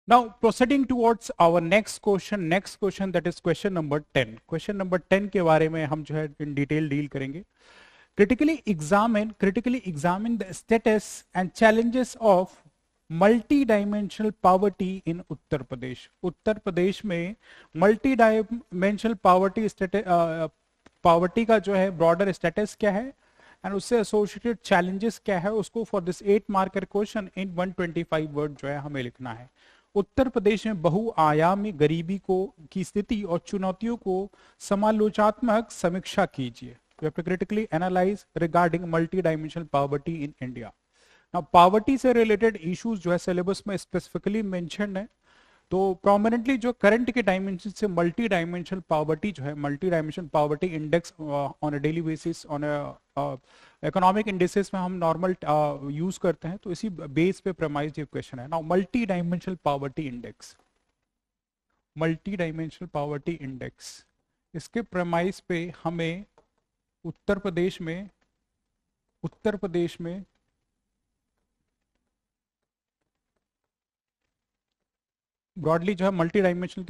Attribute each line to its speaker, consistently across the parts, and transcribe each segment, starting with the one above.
Speaker 1: Now proceeding towards our next question that is question number 10. Question number 10 के बारे में हम जो है in detail deal करेंगे. Critically examine the status and challenges of multi-dimensional poverty in Uttar Pradesh. उत्तर प्रदेश में multi-dimensional poverty का जो है broader status क्या है एंड उससे एसोसिएटेड चैलेंजेस क्या है, उसको for this 8 marker question in 125 word जो है हमें लिखना है. उत्तर प्रदेश में बहुआयामी गरीबी को की स्थिति और चुनौतियों को समालोचनात्मक समीक्षा कीजिए. You have to critically analyze regarding multi-dimensional poverty in India. Now, poverty से related issues जो है सिलेबस में स्पेसिफिकली मेंशन है. तो प्रोमिनेंटली जो करंट के डायमेंशन से मल्टी डायमेंशनल पॉवर्टी जो है, multi dimensional poverty index on a daily basis, on economic indexes में हम नॉर्मल यूज करते हैं, तो इसी बेस पे प्रमाइज ये क्वेश्चन है. Now multi dimensional poverty index, multi dimensional poverty index, इसके प्रमाइज पे हमें उत्तर प्रदेश में ब्रॉडली जो है मल्टी डायमेंशन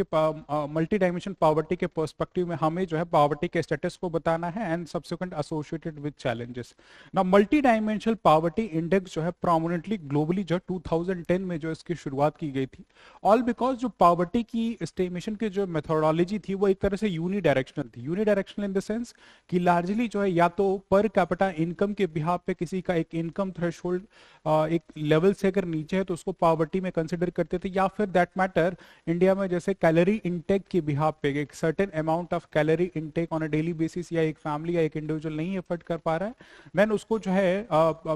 Speaker 1: पॉवर्टी के पर्सपेक्टिव में हमें जो है पॉवर्टी के स्टेटस को बताना है and subsequent associated with challenges. Now multi dimensional poverty index जो है प्रोमिनेंटली ग्लोबली जो 2010 में जो इसकी शुरुआत की गई थी, ऑल बिकॉज जो पॉवर्टी की एस्टिमेशन की जो मेथोडोलॉजी थी वो एक तरह से यूनिडायरेक्शनल थी. यूनिडायरेक्शनल इन द सेंस कि लार्जली जो है या तो पर कैपिटा इनकम के बिहाफ पे किसी का एक इनकम थ्रेशोल्ड एक लेवल से अगर नीचे है तो उसको पॉवर्टी में कंसिडर करते थे, या फिर दैट मैटर इंडिया में जैसे कैलोरी इनटेक के बिहाफ पे एक certain amount of calorie intake on a daily basis या एक फैमिली या एक इंडिविजुअल नहीं एफर्ट कर पा रहा है, देन उसको जो है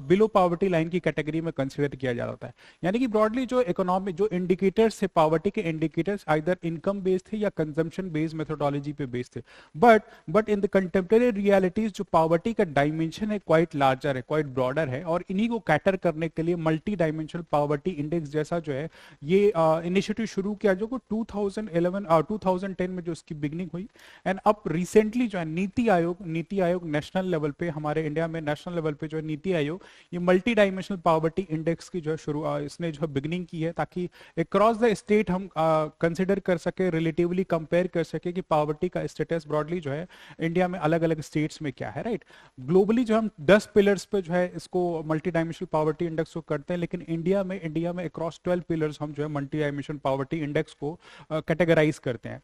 Speaker 1: बिलो पॉवर्टी लाइन की कैटेगरी में कंसिडर किया जाता है. यानी कि ब्रॉडली जो इकोनॉमिक जो इंडिकेटर्स थे, पॉवर्टी के इंडिकेटर्स आइदर इनकम बेस्ड थे या कंजम्पशन बेस्ड मेथोडोलॉजी पे बेस्ड थे. But in the contemporary realities जो पॉवर्टी का डायमेंशन है क्वाइट लार्जर है, क्वाइट ब्रॉडर है, और इन्हीं को कैटर करने के लिए मल्टी डायमेंशनल पॉवर्टी इंडेक्स जैसा जो है ये इनिशिएटिव शुरू किया जो 2011 और 2010 में जो इसकी बिगनिंग हुई. एंड अब रिसेंटली जो है नीति आयोग नेशनल लेवल पे, हमारे इंडिया में नेशनल लेवल पे जो है नीति आयोग ये मल्टी डायमेंशनल पॉवर्टी इंडेक्स की जो है शुरू इसने जो है बिगनिंग की है, ताकि अक्रॉस द स्टेट हम कंसिडर कर सके, रिलेटिवली कंपेयर कर सके कि पॉवर्टी का स्टेटस ब्रॉडली जो है इंडिया में अलग अलग स्टेट्स में क्या है. राइट, ग्लोबली जो हम 10 पिलर्स पे जो है इसको मल्टी डायमेंशनल पॉवर्टी इंडेक्स को करते हैं, लेकिन इंडिया में अक्रॉस 12 पिलर्स हम जो है मल्टी डायमेंशनल पॉवर्टी इंडेक्स को कैटेगराइज करते हैं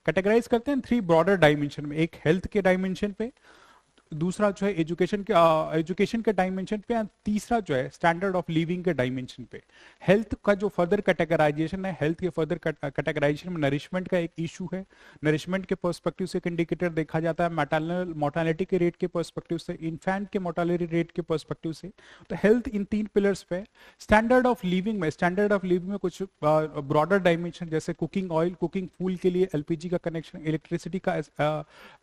Speaker 1: 3 ब्रॉडर डायमेंशन में. एक हेल्थ के डायमेंशन पे, दूसरा जो है एजुकेशन के डायमेंशन पे, एंड तीसरा जो है स्टैंडर्ड ऑफ लिविंग के डायमेंशन पे. हेल्थ का जो फर्दर कैटेगराइजेशन है, हेल्थ के फर्दर कैटेगराइजेशन में नरिशमेंट का एक इशू है. नरिशमेंट के पर्सपेक्टिव से एक इंडिकेटर देखा जाता है, मैटरनल मोर्टालिटी के रेट के पर्सपेक्टिव से, इन्फेंट के मोर्टालिटी रेट के पर्सपेक्टिव से. तो हेल्थ इन 3 पिलर्स पे. स्टैंडर्ड ऑफ लिविंग में कुछ ब्रॉडर डायमेंशन जैसे कुकिंग ऑयल, कुकिंग फूल के लिए एलपीजी का कनेक्शन, इलेक्ट्रिसिटी का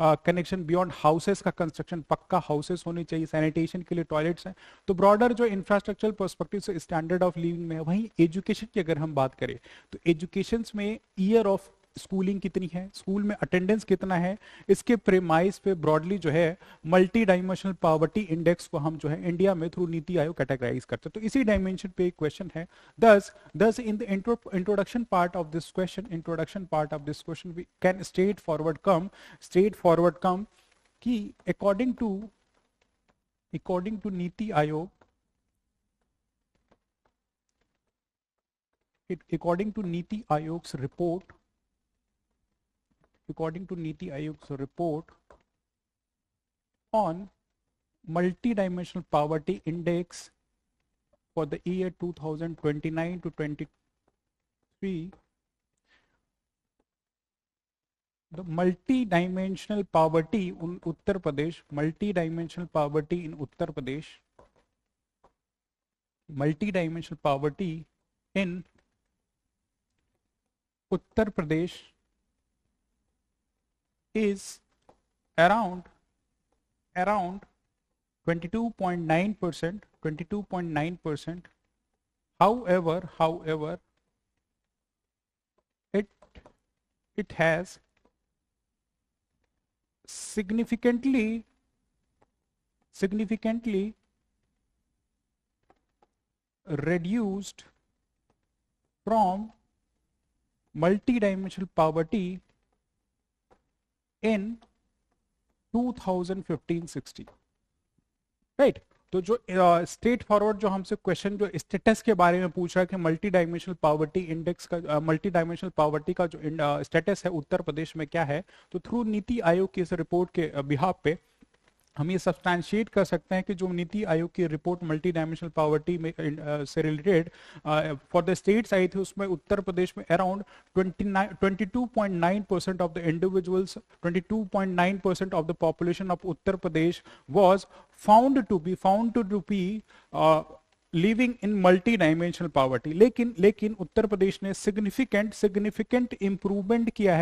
Speaker 1: कनेक्शन, बियॉन्ड हाउसेस का कंस्ट्रक्शन, पक्का हाउसेस होनी चाहिए, सैनिटेशन के लिए टॉयलेट्स हैं. तो ब्रॉडर जो इंफ्रास्ट्रक्चर पर्सपेक्टिव से स्टैंडर्ड ऑफ लिविंग में. वहीं एजुकेशन की अगर हम बात करें तो एजुकेशन में ईयर ऑफ स्कूलिंग कितनी है, स्कूल में अटेंडेंस कितना है, इसके प्रेमाइस पे ब्रॉडली जो है मल्टी डायमेंशनल पॉवर्टी इंडेक्स को हम जो है इंडिया में थ्रू नीति आयोग कैटेगराइज करते हैं. तो इसी डायमेंशन पे एक क्वेश्चन है. Thus in the introduction part of this question we can straight forward come कि according to Niti Aayog, according to Niti आयोग's report on multi-dimensional poverty index for the year 2029 to 23, the multi-dimensional poverty in Uttar Pradesh, multi-dimensional poverty in Uttar Pradesh is around 22.9%. However, it has significantly reduced from multi dimensional poverty in 2015-16, right. तो जो straight forward जो हमसे question जो status के बारे में पूछ रहा है कि मल्टी डायमेंशनल पॉवर्टी इंडेक्स का मल्टी डायमेंशनल पॉवर्टी का जो स्टेटस है उत्तर प्रदेश में क्या है, तो थ्रू नीति आयोग की इस रिपोर्ट के बिहाफ पे हम ये सब्सटैंशिएट कर सकते हैं कि जो नीति आयोग की रिपोर्ट मल्टी डायमेंशनल पॉवर्टी में से रिलेटेड फॉर द स्टेट्स आई थी, उसमें उत्तर प्रदेश में around 22.9% of the individuals, 22.9% of the population of Uttar Pradesh was found to be living in multi dimensional poverty. लेकिन उत्तर प्रदेश ने सिग्निफिकेंट इंप्रूवमेंट किया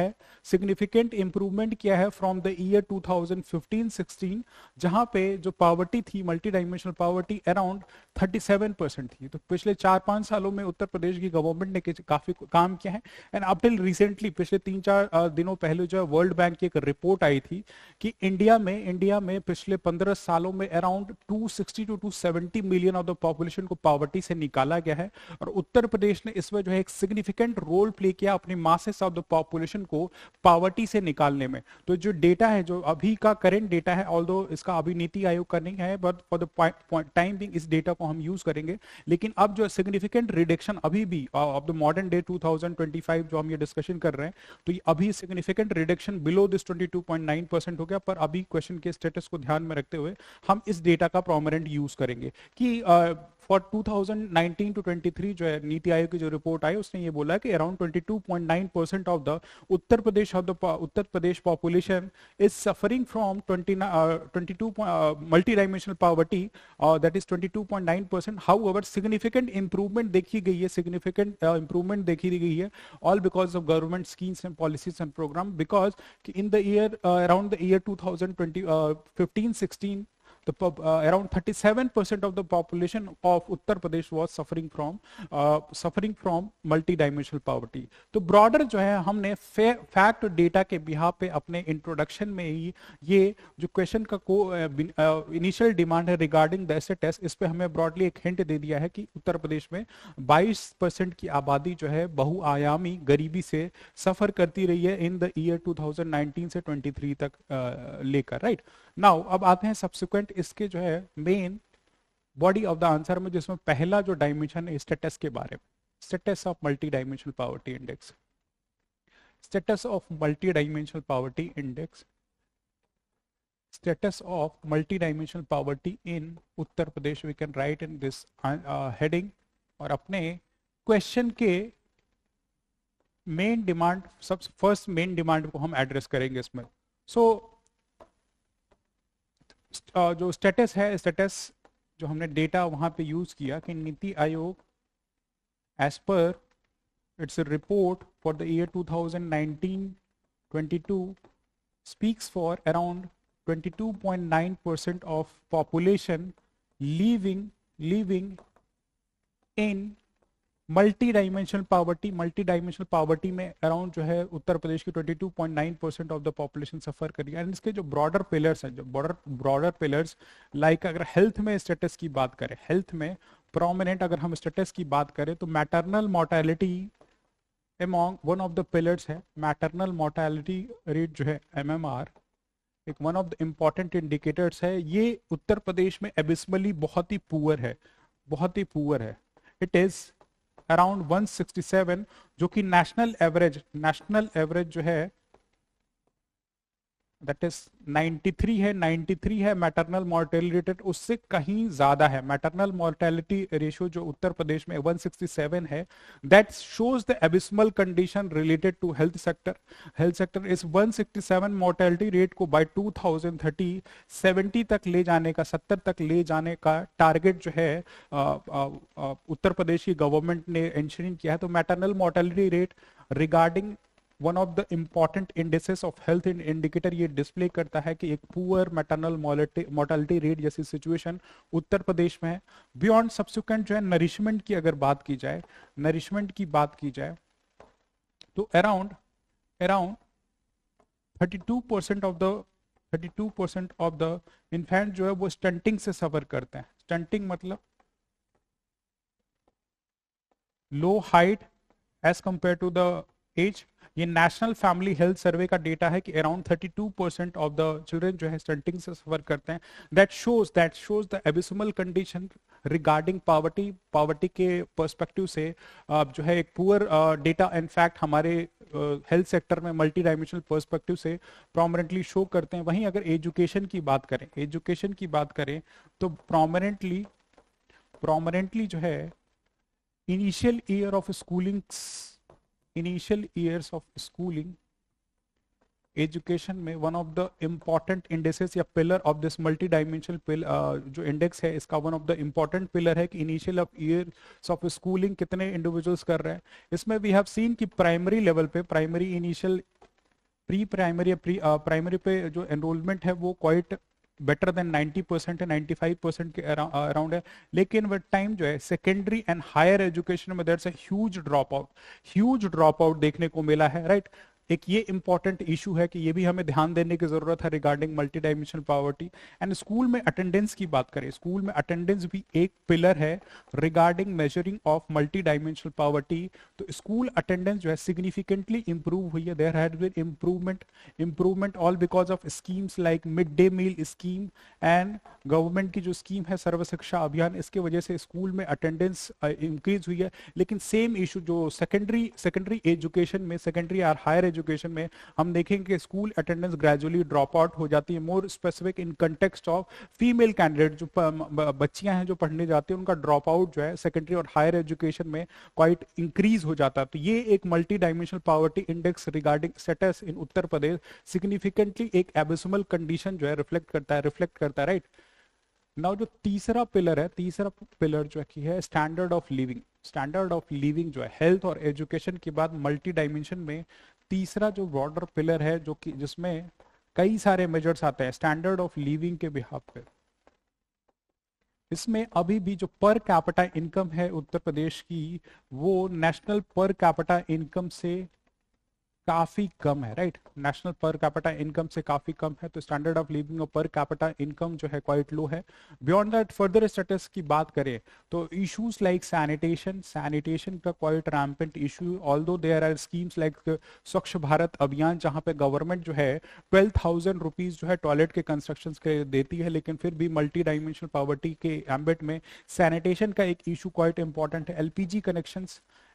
Speaker 1: है फ्रॉम द ईयर 2015-16, जहां पे जो पॉवर्टी थी मल्टी डायमेंशनल पॉवर्टी अराउंड 37% थी। तो पिछले 4-5 सालों में उत्तर प्रदेश की गवर्नमेंट ने काफी काम किया है। एंड अप टिल रिसेंटली पिछले 3-4 दिनों पहले जो है वर्ल्ड बैंक की एक रिपोर्ट आई थी कि इंडिया में पिछले 15 सालों में around 260 to 270 million of the population को पॉवर्टी से निकाला गया है, और उत्तर प्रदेश ने इसमें जो है एक सिग्निफिकेंट रोल प्ले किया अपनी मासेस ऑफ द पॉपुलेशन को पॉवर्टी से निकालने में। तो जो डेटा है, जो अभी का करंट डेटा है, ऑल्दो इसका अभी नीति आयोग का नहीं है, but for the time being इस डेटा को हम यूज करेंगे। लेकिन अब जो सिग्निफिकेंट रिडक्शन अभी भी ऑफ द मॉडर्न डे 2025 जो हम ये डिस्कशन कर रहे हैं, तो ये अभी सिग्निफिकेंट रिडक्शन बिलो दिस 22.9% हो गया। पर अभी क्वेश्चन के स्टेटस को ध्यान में रखते हुए हम इस डेटा का प्रोमिनेंट यूज करेंगे कि फॉर 2019 to 23 जो है नीति आयोग की जो रिपोर्ट आई उसने ये बोला कि around 22.9% of the Uttar Pradesh population is suffering from 22 multi dimensional poverty, that is 22.9%। However significant improvement देखी गई है all because of government schemes and policies and program, because in the year around the year 2015-16 around 37% of the population of Uttar Pradesh was suffering from multi-dimensional poverty। तो broader जो है हमने fact data के behalf पे अपने introduction में ही ये जो क्वेश्चन का इनिशियल डिमांड है रिगार्डिंग द एसएस, इस पे हमें ब्रॉडली एक हिंट दे दिया है कि उत्तर प्रदेश में 22% की आबादी जो है बहुआयामी गरीबी से सफर करती रही है इन द ईयर 2019 से 23 तक लेकर, राइट। नाउ अब आते हैं सब्सिक्वेंट इसके जो है main body of the answer में, जिसमें पहला जो डायमेंशन है स्टेटस के बारे में, status of multi dimensional poverty index, status of multi dimensional poverty index, status of multi dimensional poverty in Uttar Pradesh. We can write in this heading, और अपने क्वेश्चन के मेन डिमांड, सब फर्स्ट मेन डिमांड को हम address करेंगे इसमें। सो जो status है, स्टेटस जो हमने डेटा वहां पे यूज किया कि नीति Aayog as per its report for the year 2019-22 speaks for around 22.9% of population living in multi dimensional poverty में अराउंड जो है उत्तर प्रदेश की 22.9% ऑफ द पॉपुलेशन सफर कर रही है। एंड इसके जो ब्रॉडर पिलर्स हैं, जो ब्रॉडर पिलर्स लाइक अगर हेल्थ में स्टेटस की बात करें, हेल्थ में प्रोमिनेंट अगर हम स्टेटस की बात करें तो maternal mortality among one of the pillars है। मैटरनल मोर्टेलिटी रेट जो है MMR एक one of the important indicators है। ये उत्तर प्रदेश में एबिस्मली बहुत ही पुअर है। इट इज अराउंड 167, जो कि नेशनल एवरेज जो है दैट इज 93 है मैटरनल मोर्टेलिटी रेट, उससे कहीं ज्यादा है। मैटरनल मोर्टेलिटी रेशियो जो उत्तर प्रदेश में 167 है, that shows the abysmal condition related to health sector. इस 167 मोर्टेलिटी रेट को बाय 2030 70 तक ले जाने का, 70 तक ले जाने का टारगेट जो है उत्तर प्रदेश की गवर्नमेंट ने इंश्योर किया है। तो maternal mortality rate regarding one of the important indices of health indicator ये डिस्प्ले करता है कि एक पुअर मैटरनल मोर्टेलिटी रेट जैसी सिचुएशन उत्तर प्रदेश में है। बियॉन्ड सब्सिक्वेंट जो है नरिशमेंट की अगर बात की जाए, तो अराउंड 32% ऑफ द इन्फेंट जो है वो स्टंटिंग से सफर करते हैं। स्टंटिंग मतलब low height age compare to the age, ये नेशनल फैमिली हेल्थ सर्वे का डेटा है कि अराउंड 32% ऑफ द चिल्ड्रन जो है स्टंटिंग से सफर करते हैं। That shows the एबिसमल condition regarding poverty. Poverty के पर्सपेक्टिव से जो है एक पुअर डेटा इनफैक्ट हमारे हेल्थ सेक्टर में मल्टी डायमेंशनल पर्सपेक्टिव से प्रोमिनेंटली शो करते हैं। वहीं अगर एजुकेशन की बात करें तो प्रोमिनेंटली जो है initial years of schooling education में one of the important indexes या pillar of this multi dimensional जो इंडेक्स है इसका one of the important pillar है कि initial of years of schooling कितने इंडिविजुअल्स कर रहे हैं। इसमें वी हैव सीन कि प्राइमरी लेवल पे, प्राइमरी इनिशियल, प्री प्राइमरी या प्राइमरी पे जो एनरोलमेंट है वो क्वाइट बेटर देन 90% है, 95% के अराउंड है। लेकिन विद टाइम जो है सेकेंडरी एंड हायर एजुकेशन में there is a huge drop out देखने को मिला है, राइट। एक ये इंपॉर्टेंट इशू है कि ये भी हमें ध्यान देने की जरूरत है regarding multi dimensional poverty. And school में अटेंडेंस की बात करें, स्कूल में अटेंडेंस भी एक पिलर है regarding measuring of multi dimensional poverty. तो स्कूल अटेंडेंस जो है सिग्निफिकेंटली इंप्रूव हुई है। There had been improvement all because of schemes like mid day meal scheme and government की जो स्कीम है सर्व शिक्षा अभियान, इसके वजह से स्कूल में अटेंडेंस इंक्रीज हुई है। लेकिन सेम इशू जो सेकेंडरी एजुकेशन में, सेकेंडरी और हायर एजुकेशन में हम देखेंगे कि school attendance gradually drop out हो जाती है। More specific in context of female candidate, जो बच्चियां हैं जो पढ़ने जाती हैं, उनका ड्रॉप आउट जो है सेकेंडरी और हायर एजुकेशन में क्वाइट इंक्रीज हो जाता है। तो ये एक multi dimensional poverty index regarding status in Uttar Pradesh significantly एक एबिसमल कंडीशन जो है रिफ्लेक्ट करता है, राइट। नाउ जो तीसरा पिलर जो है स्टैंडर्ड ऑफ लिविंग जो है हेल्थ और एजुकेशन के बाद मल्टी डायमेंशन में तीसरा जो ब्रॉडर पिलर है जो कि जिसमें कई सारे मेजर्स आते हैं स्टैंडर्ड ऑफ लिविंग के बिहाफ पे। इसमें अभी भी जो पर कैपिटा इनकम है उत्तर प्रदेश की, वो नेशनल पर कैपिटा इनकम से काफी कम है, राइट। नेशनल पर कैपिटा इनकम से काफी कम है। तो स्टैंडर्ड ऑफ लिविंग और पर कैपिटा इनकम जो है क्वाइट लो है। बियॉन्ड दैट फर्दर स्टेटस की बात करें तो इश्यूज लाइक सैनिटेशन का quite rampant issue, although there are schemes like Swachh Bharat अभियान जहां पे गवर्नमेंट जो है 12,000 रुपीज जो है टॉयलेट के कंस्ट्रक्शन के देती है, लेकिन फिर भी मल्टी डायमेंशनल पॉवर्टी के एम्बिट में सैनिटेशन का एक इशू क्वाइट इंपॉर्टेंट है।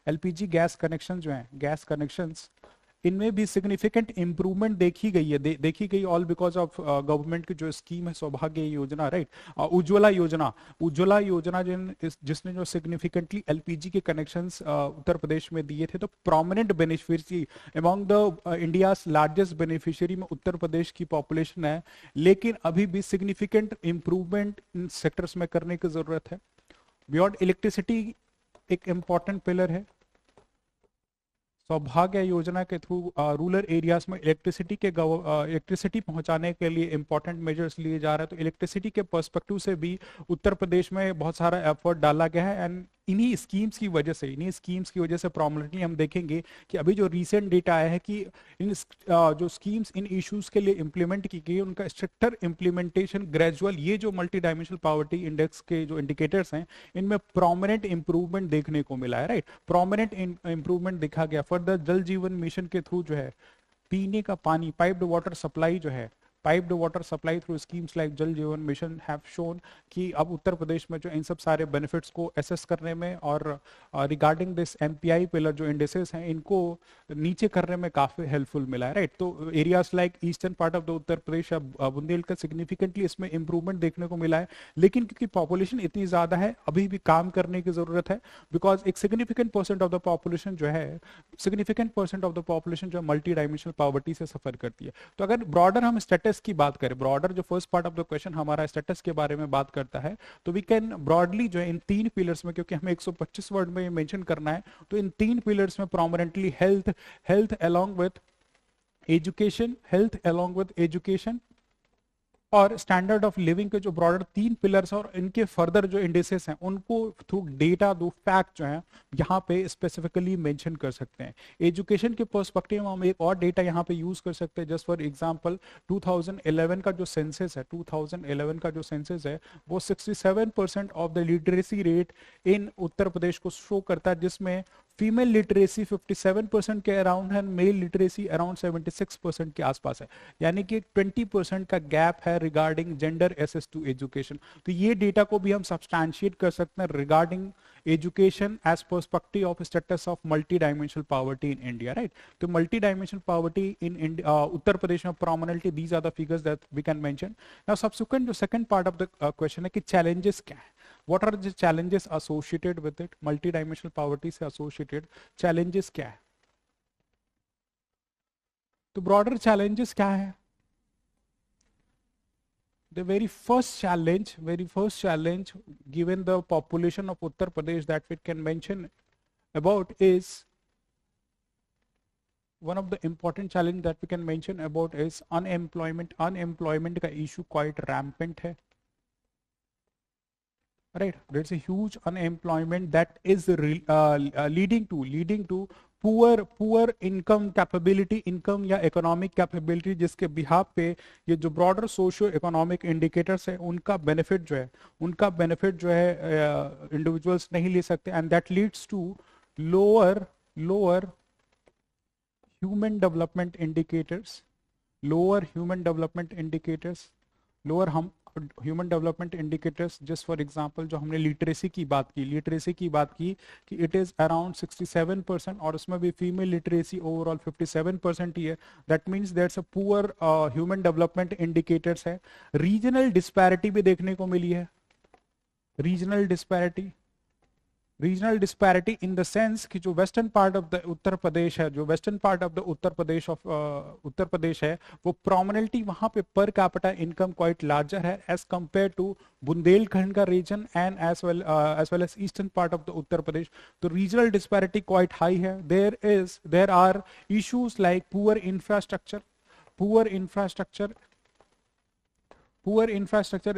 Speaker 1: एलपीजी गैस कनेक्शन जो है, गैस कनेक्शंस, इनमें भी सिग्निफिकेंट इंप्रूवमेंट देखी गई ऑल बिकॉज ऑफ गवर्नमेंट की जो स्कीम है सौभाग्य योजना, राइट। उज्ज्वला योजना जिसने जो सिग्निफिकेंटली एलपीजी के कनेक्शंस उत्तर प्रदेश में दिए थे। तो prominent beneficiary among the India's largest beneficiary में उत्तर प्रदेश की पॉपुलेशन है। लेकिन अभी भी सिग्निफिकेंट इंप्रूवमेंट इन सेक्टर्स में करने की जरूरत है। बियॉन्ड इलेक्ट्रिसिटी एक इंपॉर्टेंट पिलर है। सौभाग्य योजना के थ्रू रूरल एरियाज में इलेक्ट्रिसिटी पहुंचाने के लिए इंपॉर्टेंट मेजर्स लिए जा रहे हैं। तो इलेक्ट्रिसिटी के पर्सपेक्टिव से भी उत्तर प्रदेश में बहुत सारा एफर्ट डाला गया है। एंड इन्हीं स्कीम्स की वजह से प्रोमिनेंटली हम देखेंगे कि अभी जो रीसेंट डेटा आया है कि इन जो स्कीम्स इन इश्यूज के लिए इंप्लीमेंट की गई, उनका स्ट्रिक्टर इंप्लीमेंटेशन ग्रेजुअल, ये जो मल्टी डायमेंशनल पॉवर्टी इंडेक्स के जो इंडिकेटर्स हैं इनमें प्रोमिनेंट इंप्रूवमेंट देखने को मिला है, राइट। प्रोमिनेंट इंप्रूवमेंट देखा गया। फर्दर जल जीवन मिशन के थ्रू जो है पीने का पानी, piped water supply through schemes like जल जीवन मिशन हैव शोन कि अब उत्तर प्रदेश में जो इन सब सारे बेनिफिट्स को एसेस करने में और रिगार्डिंग दिस एमपीआई पिलर जो इंडेसेस हैं इनको नीचे करने में काफी हेल्पफुल मिला है, राइट। तो areas like eastern part of the Uttar Pradesh या बुंदेलखंड सिग्निफिकेंटली इसमें इंप्रूवमेंट देखने को मिला है। लेकिन क्योंकि पॉपुलेशन इतनी ज्यादा है अभी भी काम करने की जरूरत है, बिकॉज एक significant percent of the population जो है मल्टी डायमेंशनल पॉवर्टी से सफर करती है। तो अगर ब्रॉडर हम स्टेटस की बात करें, ब्रॉडर जो first part of the question हमारा स्टेटस के बारे में बात करता है, तो वी कैन ब्रॉडली जो है इन 3 पिलर्स में, क्योंकि हमें 125 वर्ड में मेंशन करना है, तो इन 3 पिलर्स में prominently health along with education और स्टैंडर्ड ऑफ लिविंग के जो ब्रॉडर 3 पिलर्स और इनके फर्दर जो इंडेसेस हैं उनको थ्रू डेटा दो फैक्ट जो है यहाँ पे स्पेसिफिकली मेंशन कर सकते हैं। एजुकेशन के पर्सपेक्टिव में हम एक और डेटा यहाँ पे यूज कर सकते हैं। जस्ट फॉर एग्जांपल 2011 का जो सेंसस है वो 67% of the literacy rate in Uttar Pradesh को शो करता है, जिसमें फीमेल लिटरेसी 57% के अराउंड है, मेल लिटरेसी अराउंड 76% के आसपास है, यानी कि 20% का गैप है regarding gender access to education. तो ये डेटा को भी हम सब्सटैंशिएट कर सकते हैं regarding education as perspective of status of multi dimensional poverty in India, right. तो multi dimensional poverty in India, Uttar Pradesh में prominently these are the figures that we can mention. Now subsequent जो second part of the question है कि challenges क्या है, what are the challenges associated with it, multi dimensional poverty से associated challenges क्या है। तो ब्रॉडर चैलेंजेस क्या है? The very first challenge given the population of Uttar Pradesh that we can mention about is, one of the important challenge that we can mention about is unemployment का issue quite rampant है, right? There's a huge unemployment that is leading to poor income capability, income या economic capability, जिसके behalf पे ये जो broader socio economic indicators है उनका benefit जो है इंडिविजुअल्स नहीं ले सकते, and that leads to lower human development indicators, lower human development indicators. Just for example जो हमने लिटरेसी की बात की कि इट इज अराउंड 67% और उसमें भी फीमेल लिटरेसी ओवरऑल 57% ही है। That means that's a poor human development indicators है। रीजनल डिस्पैरिटी भी देखने को मिली है, regional disparity in the sense कि जो western part of the Uttar Pradesh है, उत्तर प्रदेश है, वो प्रोमिनेंटली वहां पे per capita income quite larger है एज कंपेयर टू बुंदेलखंड का region and as well as eastern part of the Uttar Pradesh. तो रीजनल डिस्पैरिटी क्वाइट हाई है। There are issues like poor infrastructure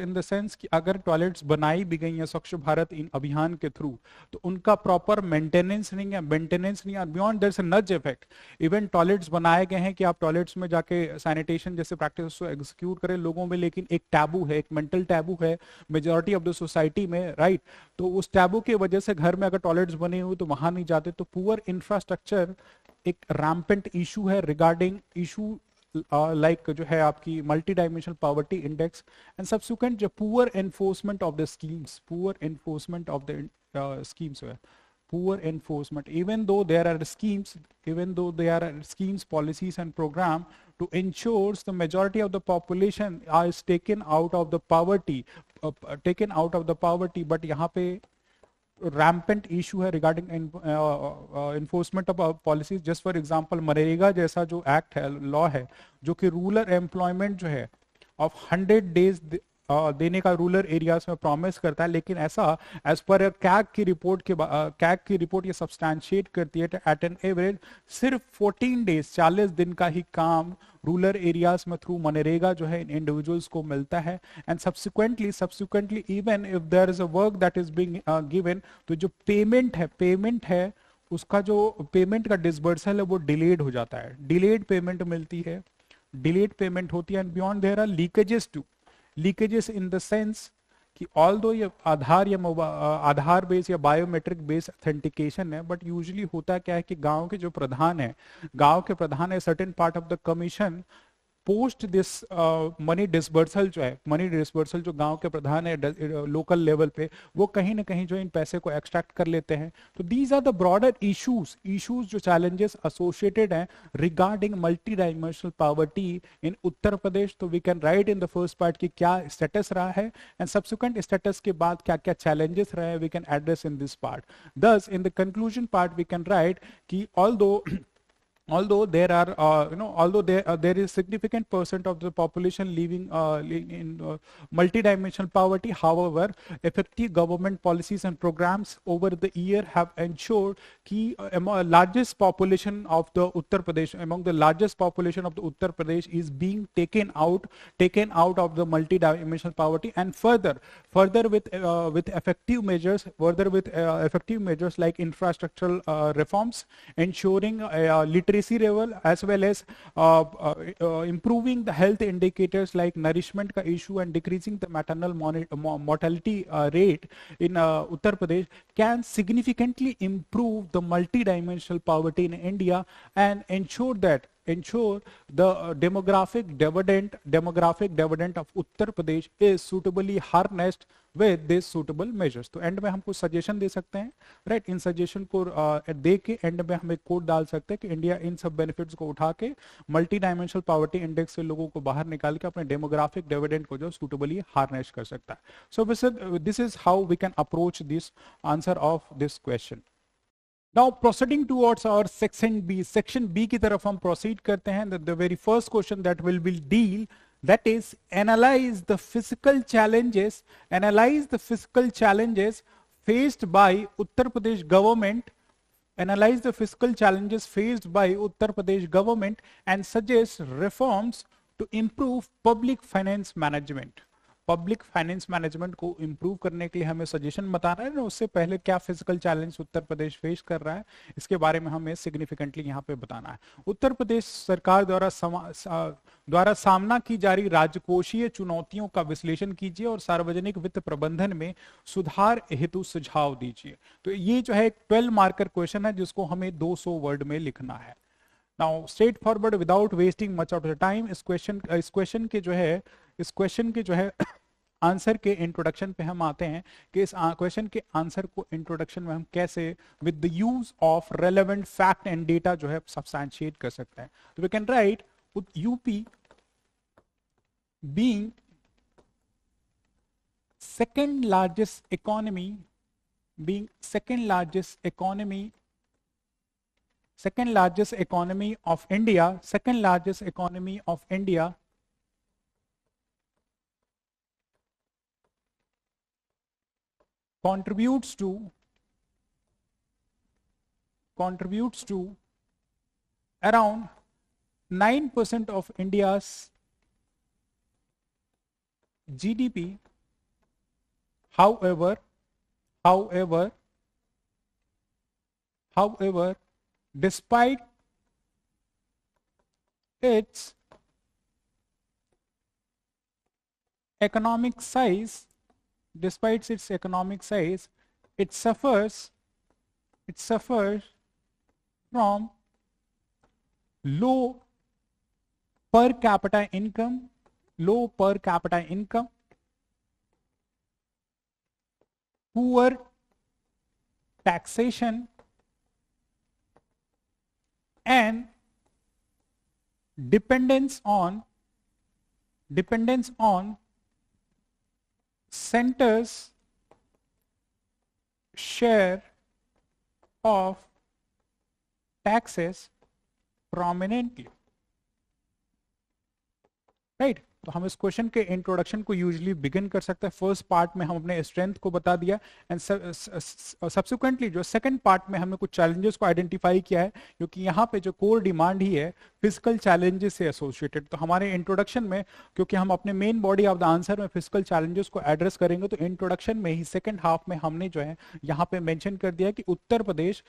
Speaker 1: in the sense कि अगर toilets बनाई भी गई हैं स्वच्छ भारत इन अभियान के थ्रू, तो उनका प्रॉपर मेंटेनेंस नहीं है, बियॉन्ड देयर इज अ नज इफेक्ट। इवन टॉयलेट्स बनाए गए हैं कि आप टॉयलेट्स में जाके सैनिटेशन जैसे प्रैक्टिस को एग्जीक्यूट करें लोगों में, लेकिन एक टैबू है, एक मेंटल टैबू है मेजोरिटी ऑफ द सोसाइटी में, राइट। तो उस टैबू की वजह से घर में अगर टॉयलेट्स बने हुए तो वहां नहीं जाते। तो पुअर इंफ्रास्ट्रक्चर एक रैम्पेंट इशू है रिगार्डिंग इशू लाइक जो है आपकी multi dimensional poverty index, and subsequent जो poor enforcement of the schemes, poor enforcement, even though there are schemes, policies and program to ensure the majority of the population is taken out of the poverty, but यहाँ पे rampant issue है regarding enforcement of policies। just for example MNREGA जैसा जो act है, law है, जो कि rural employment जो है ऑफ 100 डेज देने का रूरल एरियाज में प्रॉमिस करता है, लेकिन ऐसा एज पर कैग की रिपोर्ट ये सब्सटैंशिएट करती है एट एन एवरेज सिर्फ 14 डेज 40 दिन का ही काम रूरल एरियाज में थ्रू मनरेगा जो है इंडिविजुअल्स को मिलता है। And subsequently even if there is a work that is being given, तो जो पेमेंट है उसका जो पेमेंट का डिसबर्सल है वो डिलेड हो जाता है, डिलेड पेमेंट मिलती है, डिलेड पेमेंट होती है। And beyond there are leakages in the sense कि ऑल्दो ये आधार बेस या बायोमेट्रिक बेस ऑथेंटिकेशन है, बट यूजुअली होता क्या है कि गांव के प्रधान है certain part of the commission post this money disbursal जो गांव के प्रधान है लोकल लेवल पे, वो कहीं ना कहीं जो इन पैसे को एक्सट्रैक्ट कर लेते हैं। तो these are the broader issues जो चैलेंजेस एसोसिएटेड हैं regarding multi dimensional poverty in Uttar Pradesh. तो we can write in the first part कि क्या स्टेटस रहा है, एंड सब्सिक्वेंट स्टेटस के बाद क्या क्या चैलेंजेस रहे we can address in this part. Thus in the conclusion part we can write कि although there is significant percent of the population living in multidimensional poverty, however effective government policies and programs over the year have ensured ki largest population of the Uttar Pradesh is being taken out of the multidimensional poverty, and further with effective measures like infrastructural reforms, ensuring literacy literacy level as well as improving the health indicators like nourishment ka issue and decreasing the maternal mortality rate in Uttar Pradesh can significantly improve the multidimensional poverty in India and ensure the demographic dividend of Uttar Pradesh is suitably harnessed with this suitable measures. तो and में हम कुछ suggestion दे सकते हैं, right? इन suggestion को दे के and में हम एक कोड डाल सकते हैं कि इंडिया इन सब बेनिफिट्स को उठा के मल्टी डायमेंशनल पॉवर्टी इंडेक्स से लोगों को बाहर निकाल के अपने डेमोग्राफिक डिविडेंड को जो सुटेबली हार्नेस कर सकता है. So this is how we can approach this answer of this question. Now proceeding towards our section B की तरफ हम proceed करते हैं. The very first question that will deal, that is analyze the physical challenges faced by Uttar Pradesh government. Analyze the physical challenges faced by Uttar Pradesh government and suggest reforms to improve public finance management. Public finance management को improve करने के लिए हमें suggestion बताना है ना, उससे पहले क्या physical challenge Uttar Pradesh face कर रहा है इसके बारे में हमें सिग्निफिकेंटली यहाँ पे बताना है. उत्तर प्रदेश सरकार द्वारा सामना की जा रही राजकोषीय चुनौतियों का विश्लेषण कीजिए और सार्वजनिक वित्त प्रबंधन में सुधार हेतु सुझाव दीजिए. तो ये जो है एक 12 मार्कर क्वेश्चन है जिसको हमें 200 वर्ड में लिखना है. Now straight forward without wasting much of the time इस क्वेश्चन के जो है आंसर के इंट्रोडक्शन पे हम आते हैं कि इस क्वेश्चन के आंसर को इंट्रोडक्शन में हम कैसे with the use of relevant fact and data जो है सब्सटैंशिएट कर सकते हैं. तो we can write UP being second largest economy of India, contributes to around 9% of India's GDP. However, despite its economic size, it suffers from low per capita income, poor taxation, and dependence on center's share of taxes prominently. Right? तो हम इस question के introduction को usually begin कर सकते हैं. First part में हम अपने स्ट्रेंथ को बता दिया एंड सब्सिक्वेंटली जो सेकंड पार्ट में हमने कुछ चैलेंजेस को आइडेंटिफाई किया है, क्योंकि यहाँ पे जो कोर डिमांड ही है फिजिकल चैलेंजेस से एसोसिएटेड. तो हमारे इंट्रोडक्शन में, क्योंकि हम अपने main body of the answer में फिजिकल चैलेंजेस को एड्रेस करेंगे, तो इंट्रोडक्शन में ही सेकेंड हाफ में हमने जो है यहाँ पे मेंशन कर दिया कि उत्तर प्रदेश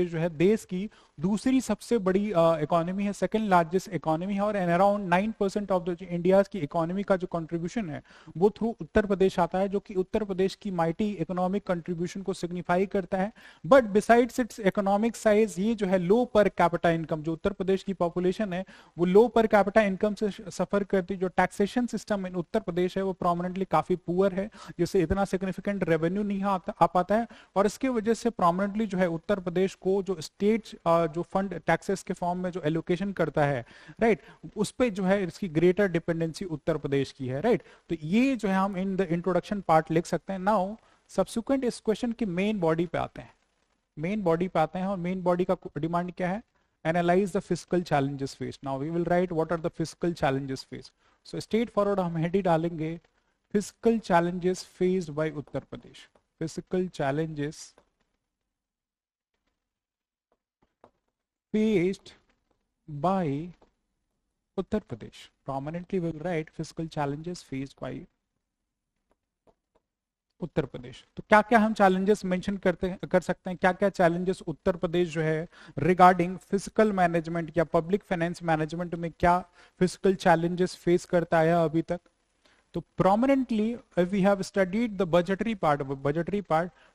Speaker 1: जो है देश की दूसरी सबसे बड़ी इकोनॉमी है, सेकेंड लार्जेस्ट इकोनॉमी है, और अराउंड 9% ऑफ द इंडिया की इकोनॉमी का जो कंट्रीब्यूशन है वो थ्रू उत्तर प्रदेश आता है, जो कि उत्तर प्रदेश की माइटी इकोनॉमिक कंट्रीब्यूशन को सिग्निफाई करता है. But besides it's economic size, ये जो है लो पर कैपिटा इनकम, जो उत्तर प्रदेश की पॉपुलेशन है वो लो पर कैपिटा इनकम से सफर करती है. जो taxation system in Uttar Pradesh है वो प्रोमिनेंटली काफी पुअर है, जिससे इतना सिग्निफिकेंट रेवेन्यू नहीं आ पाता है, और इसके वजह से प्रोमिनेंटली जो है उत्तर प्रदेश को जो स्टेट जो फंड टैक्सेस के फॉर्म में जो एलोकेशन करता है, राइट, उस पे जो है इसकी ग्रेटर डिपेंडेंसी उत्तर प्रदेश की है. राइट, तो ये जो है हम इन द इंट्रोडक्शन पार्ट लिख सकते हैं. नाउ सब्सिक्वेंट इस क्वेश्चन की मेन बॉडी पे आते हैं. और मेन बॉडी का डिमांड क्या है? Analyse the physical challenges faced. Now we will write what are the physical challenges faced. So straight forward हम हेड ही डालेंगे physical challenges faced by Uttar Pradesh. Physical challenges faced by Uttar Pradesh. Prominently we will write physical challenges faced by उत्तर प्रदेश। तो क्या क्या हम challenges mention कर सकते हैं, क्या क्या चैलेंजेस उत्तर प्रदेश जो है रिगार्डिंग फिजिकल मैनेजमेंट या पब्लिक फाइनेंस मैनेजमेंट में क्या फिजिकल चैलेंजेस फेस करता है अभी तक। तो prominently if we have studied the budgetary part,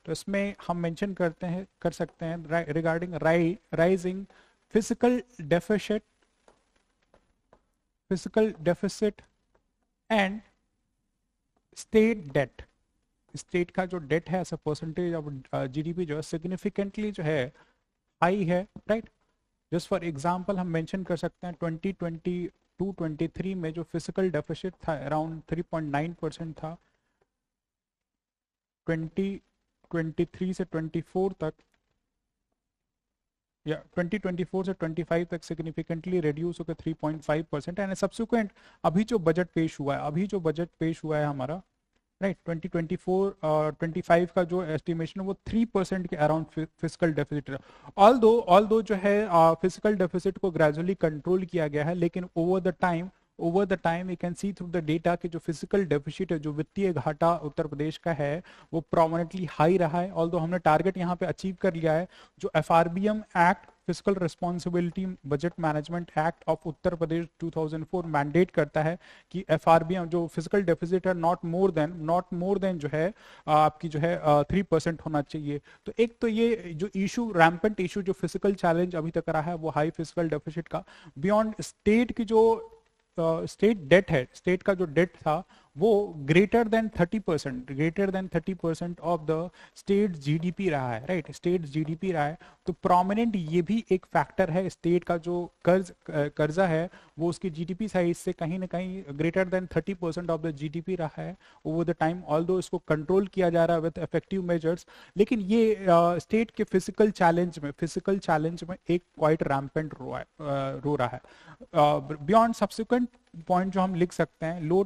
Speaker 1: तो इसमें हम मेंशन करते हैं कर सकते हैं regarding rising physical deficit and state debt. State का जो डेट है as a percentage of GDP जो है सिग्निफिकेंटली जो है हाई है, राइट। जस्ट फॉर एग्जांपल हम मेंशन कर सकते हैं 2022-23 में जो फिजिकल डेफिसिट था अराउंड 3.9% था, 2023 से 24 तक या 2024 से 25 तक सिग्निफिकेंटली रिड्यूस होकर 3.5% एंड सब्सिक्वेंट अभी जो बजट पेश हुआ है हमारा, राइट, 2024 और 25 का जो एस्टिमेशन है वो 3% के अराउंड फिजिकल डेफिसिट है। ऑल दो जो है फिजिकल डेफिसिट को ग्रेजुअली कंट्रोल किया गया है, लेकिन over the time we can see through the data कि जो फिजिकल डेफिसिट है, जो वित्तीय घाटा उत्तर प्रदेश का है वो प्रोमिनेंटली हाई रहा है। ऑल दो हमने टारगेट यहाँ पे अचीव कर लिया है। जो FRBM act physical responsibility budget management act of Uttar Pradesh 2004 mandate करता है कि एफआरबीएम जो फिजिकल डेफिसिट है नॉट मोर देन जो है आपकी जो है 3% होना चाहिए। तो एक तो ये जो इशू रैम्पेंट इशू जो फिजिकल चैलेंज अभी तक रहा है वो हाई फिजिकल डेफिसिट का, बियॉन्ड स्टेट की जो स्टेट डेट है, स्टेट का जो डेट था वो greater than 30% of the state GDP रहा है, राइट, स्टेट जीडीपी रहा है। तो प्रोमिनेंट ये भी एक फैक्टर है, स्टेट का जो कर्जा है वो उसकी जीडीपी साइज से कहीं ना कहीं greater than 30% of the GDP रहा है ओवर द टाइम। ऑल्दो इसको कंट्रोल किया जा रहा है विद इफेक्टिव मेजर्स, लेकिन ये स्टेट के फिजिकल चैलेंज में एक क्वाइट रैम्पेंट रो रहा है। बियॉन्ड सब्सिक्वेंट पॉइंट जो हम लिख सकते हैं, लो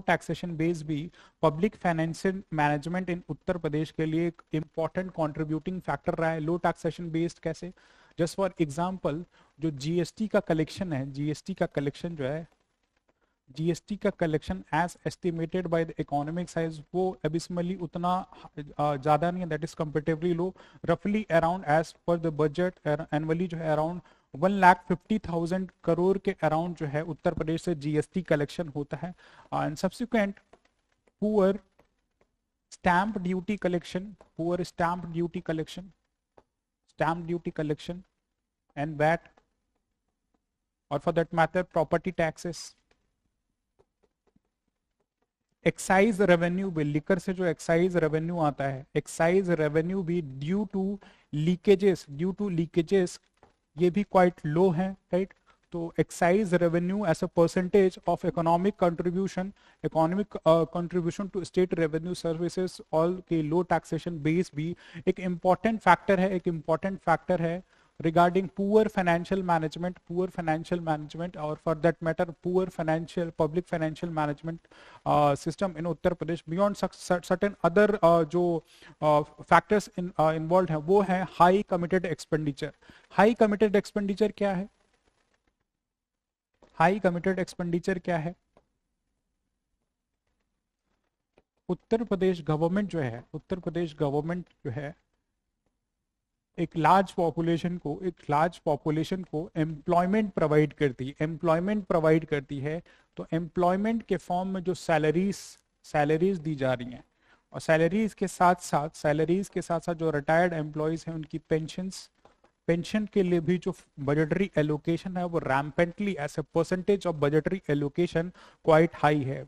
Speaker 1: टैक्सेशन बेस भी public financial management in Uttar Pradesh के लिए एक इंपॉर्टेंट कंट्रीब्यूटिंग फैक्टर रहा है। लो टैक्सेशन बेस्ड कैसे, जस्ट फॉर एग्जांपल जो जीएसटी का collection as estimated by the economic size वो एबिसमली उतना ज्यादा नहीं है, दैट इज कंपेरेटिवली लो, रफली around as per the budget annually जो है अराउंड 1,50,000 करोड़ के अराउंड जो है उत्तर प्रदेश से जीएसटी कलेक्शन होता है। And subsequent poor stamp duty collection and VAT, और for that matter property taxes, excise revenue भी, लिकर से जो एक्साइज रेवेन्यू आता है, एक्साइज रेवेन्यू भी ड्यू टू लीकेजेस ये भी क्वाइट लो है, राइट। तो excise revenue as a percentage of economic contribution to state revenue services all के लो टैक्सेशन बेस भी एक इम्पॉर्टेंट फैक्टर है regarding poor financial management or for that matter poor public financial management system in Uttar Pradesh, beyond certain other जो factors involved है वो है high committed expenditure। क्या है हाई कमिटेड एक्सपेंडिचर? क्या है? उत्तर प्रदेश गवर्नमेंट जो है एक लार्ज पॉपुलेशन को एम्प्लॉयमेंट प्रोवाइड करती है। तो एम्प्लॉयमेंट के फॉर्म में जो सैलरीज दी जा रही हैं, और सैलरीज के साथ साथ जो रिटायर्ड एम्प्लॉयज हैं उनकी पेंशन के लिए भी जो बजटरी एलोकेशन है वो rampantly as a percentage of budgetary allocation quite high है,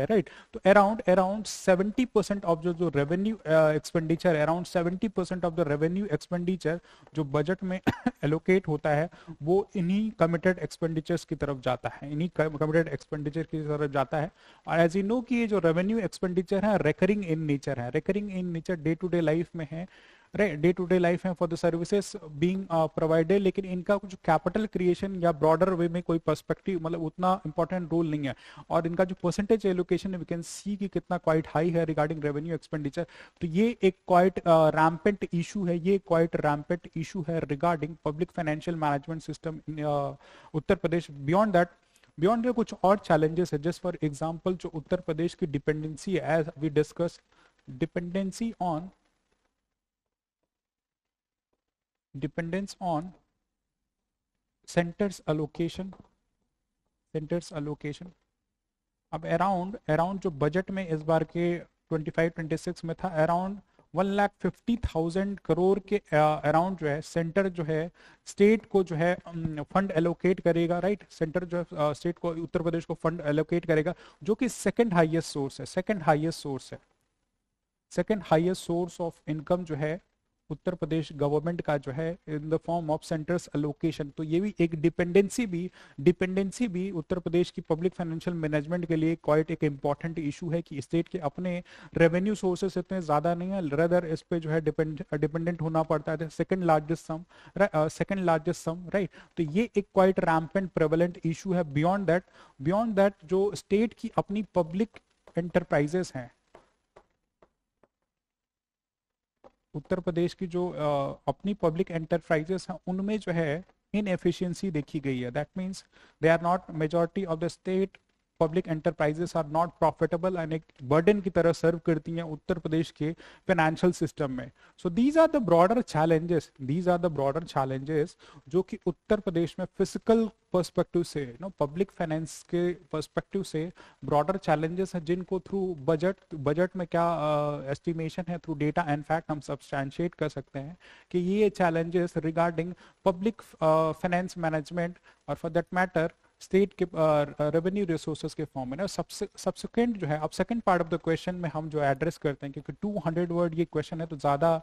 Speaker 1: राइट। तो अराउंड 70% ऑफ जो revenue expenditure, around 70% of the revenue expenditure जो बजट में एलोकेट होता है वो इन्हीं कमिटेड एक्सपेंडिचर्स की तरफ जाता है। और एज यू नो कि ये जो रेवेन्यू एक्सपेंडिचर है recurring in nature, day to day life में है, डे टू डे लाइफ है for the services being provided, लेकिन इनका कुछ कैपिटल क्रिएशन या ब्रॉडर वे में कोई पर्सपेक्टिव मतलब उतना इंपॉर्टेंट रोल नहीं है। और इनका जो परसेंटेज एलोकेशन है वी कैन सी कि कितना क्वाइट हाई है रिगार्डिंग रेवेन्यू एक्सपेंडिचर। तो ये एक क्वाइट रैम्पेंट इशू है regarding public financial management system in Uttar Pradesh. Beyond that beyond कुछ और चैलेंजेस है, जस्ट फॉर एग्जांपल जो उत्तर प्रदेश की डिपेंडेंसी है, as we discuss, dependency on dependence on centre's allocation, centre's allocation. अब अराउंड अराउंड जो budget में इस बार के 25-26 में था, अराउंड 1,50,000 करोड़ के अराउंड जो है सेंटर जो है स्टेट को जो है फंड एलोकेट करेगा, राइट। सेंटर जो है स्टेट को, उत्तर प्रदेश को फंड एलोकेट करेगा, जो कि सेकंड हाईएस्ट सोर्स है, सेकंड हाईएस्ट सोर्स है, second highest source of income जो है उत्तर प्रदेश गवर्नमेंट का जो है इन the form of centres allocation. तो ये भी एक डिपेंडेंसी भी उत्तर प्रदेश की पब्लिक फाइनेंशियल मैनेजमेंट के लिए क्वाइट एक इंपॉर्टेंट इशू है कि स्टेट के अपने रेवेन्यू सोर्सेस इतने ज्यादा नहीं है, रदर इस पे जो है डिपेंडेंट होना पड़ता है, सेकंड लार्जेस्ट सम, राइट। तो ये एक क्वाइट रैम्पेंट प्रेवलेंट इशू है। बियॉन्ड दैट जो स्टेट की अपनी पब्लिक एंटरप्राइजेस हैं, उत्तर प्रदेश की जो अपनी पब्लिक एंटरप्राइजेस हैं, उनमें जो है इनएफिशिएंसी देखी गई है। That means they are not, majority of the state public enterprises are not profitable and एक बर्डन की तरह सर्व करती हैं उत्तर प्रदेश के फाइनेंशियल सिस्टम में। So these are the broader challenges, these are the broader challenges जो कि उत्तर प्रदेश में फिजिकल पर्सपेक्टिव से, पब्लिक फाइनेंस के पर्सपेक्टिव से ब्रॉडर चैलेंजेस हैं, जिनको थ्रू बजट में क्या एस्टिमेशन है, थ्रू डेटा एंड फैक्ट हम सब्सटैंशिएट कर सकते हैं कि ये challenges regarding public finance management और फॉर दैट मैटर स्टेट के रेवेन्यू रिसोर्सेज के फॉर्म में ना सब्सिक्वेंट जो है। अब second part of the question में हम जो एड्रेस करते हैं, क्योंकि 200 वर्ड ये क्वेश्चन है तो ज़्यादा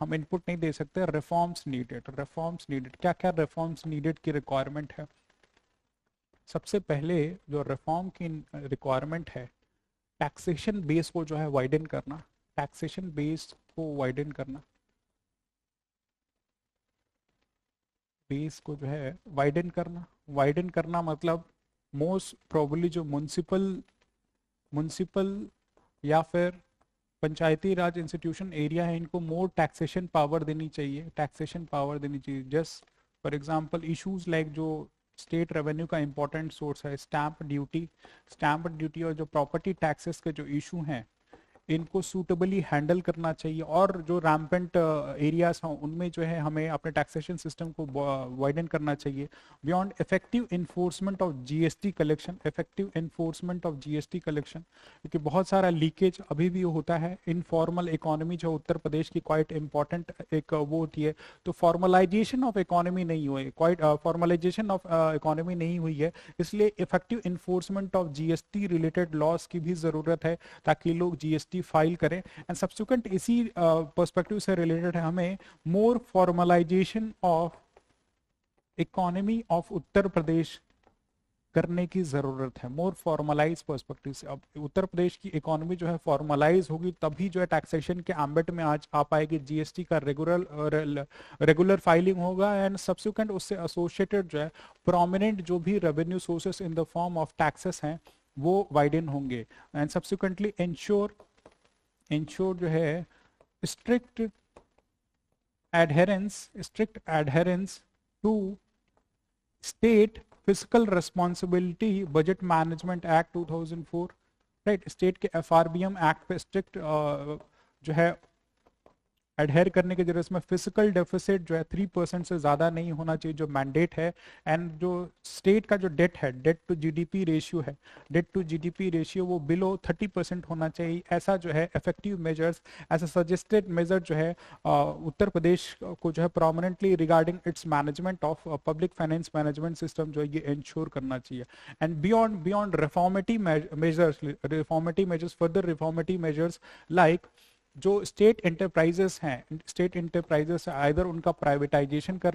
Speaker 1: हम इनपुट नहीं दे सकते। रिफॉर्म्स नीडेड, क्या क्या रिफॉर्म्स नीडेड की रिक्वायरमेंट है। सबसे पहले जो रिफॉर्म की रिक्वायरमेंट है, टैक्सेशन बेस को जो है वाइडन करना, टैक्सेशन बेस को वाइडन करना, बेस को जो है वाइडन करना मतलब मोस्ट प्रोबेबली जो म्युनिसिपल या फिर पंचायती राज इंस्टीट्यूशन एरिया है, इनको मोर टैक्सेशन पावर देनी चाहिए, just for example issues like जो स्टेट रेवेन्यू का इंपॉर्टेंट सोर्स है, स्टैंप ड्यूटी और जो प्रॉपर्टी टैक्सेस के जो इशू हैं, इनको सूटेबली हैंडल करना चाहिए। और जो रैम्पेंट एरियाज हैं उनमें जो है हमें अपने टैक्सेशन सिस्टम को वाइडन करना चाहिए। Beyond effective enforcement of GST collection, क्योंकि बहुत सारा लीकेज अभी भी होता है। इनफॉर्मल इकोनॉमी जो उत्तर प्रदेश की क्वाइट इंपॉर्टेंट एक वो होती है, तो फॉर्मलाइजेशन ऑफ इकोनॉमी नहीं हुई, नहीं हुई है, इसलिए effective enforcement of GST related loss की भी जरूरत है ताकि लोग जीएसटी फाइल करें। एंड सब्सिक्वेंट इसी पर्सपेक्टिव से रिलेटेड है, हमें मोर formalisation of economy of Uttar प्रदेश करने की जरूरत है, मोर फॉर्मलाइज पर्सपेक्टिव से। अब उत्तर प्रदेश की इकोनॉमी जो है फॉर्मलाइज होगी तभी जो है टैक्सेशन के एम्बिट में आज आ पाएगी, जीएसटी का रेगुलर फाइलिंग होगा एंड सब्सिक्वेंट उससे एसोसिएटेड जो है प्रोमिनेंट जो भी revenue sources in the form of taxes हैं वो वाइडन होंगे। एंड सब्सिक्वेंटली इंश्योर जो है strict adherence to state fiscal responsibility budget management act 2004, right. State के FRBM एक्ट पे स्ट्रिक्ट जो है एडहेयर करने की जरूरत में, फिजिकल डेफिसिट जो है 3% से ज्यादा नहीं होना चाहिए जो मैंडेट है। एंड जो स्टेट का जो डेट है, डेट टू जीडीपी रेशियो वो बिलो 30% होना चाहिए। ऐसा जो है इफेक्टिव मेजर्स, ऐसा सजेस्टेड मेजर जो है उत्तर प्रदेश को जो है prominently regarding it's management of public finance management system जो है ये इंश्योर करना चाहिए। And beyond reformative measures, further reformative measures like जो स्टेट एंटरप्राइजेस हैं, आइदर उनका प्राइवेटाइजेशन कर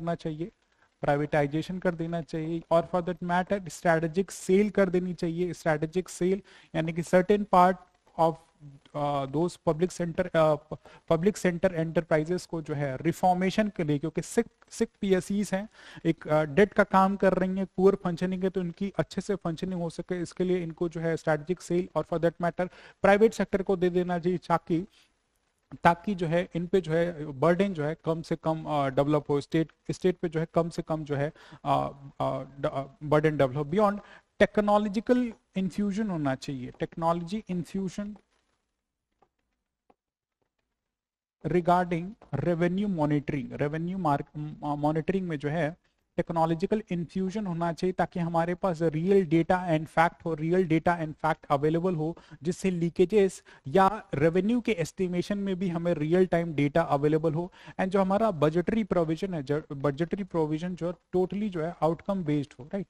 Speaker 1: देना चाहिए और for that matter strategic cell कर देनी चाहिए। स्ट्रेटेजिक सेल यानी कि certain part of those public centre enterprises को जो है रिफॉर्मेशन के लिए, क्योंकि सिक पीएसईज हैं, एक डेट का काम कर रही हैं, पुअर फंक्शनिंग है, तो इनकी अच्छे से फंक्शनिंग हो सके इसके लिए इनको जो है स्ट्रेटेजिक सेल और for that matter private sector को दे देना चाहिए ताकि जो है इन पे जो है बर्डन जो है कम से कम डेवलप हो, स्टेट पे जो है कम से कम जो है burden develop. Beyond technological infusion होना चाहिए, technology infusion regarding revenue monitoring, revenue monitoring में जो है टेक्नोलॉजिकल इन्फ्यूजन होना चाहिए, ताकि हमारे पास रियल डेटा एंड फैक्ट हो, real data and fact available हो, जिससे लीकेजेस या रेवेन्यू के एस्टिमेशन में भी हमें रियल टाइम डेटा अवेलेबल हो। एंड जो हमारा बजटरी प्रोविजन है, बजटरी प्रोविजन जो टोटली जो है आउटकम बेस्ड हो, right,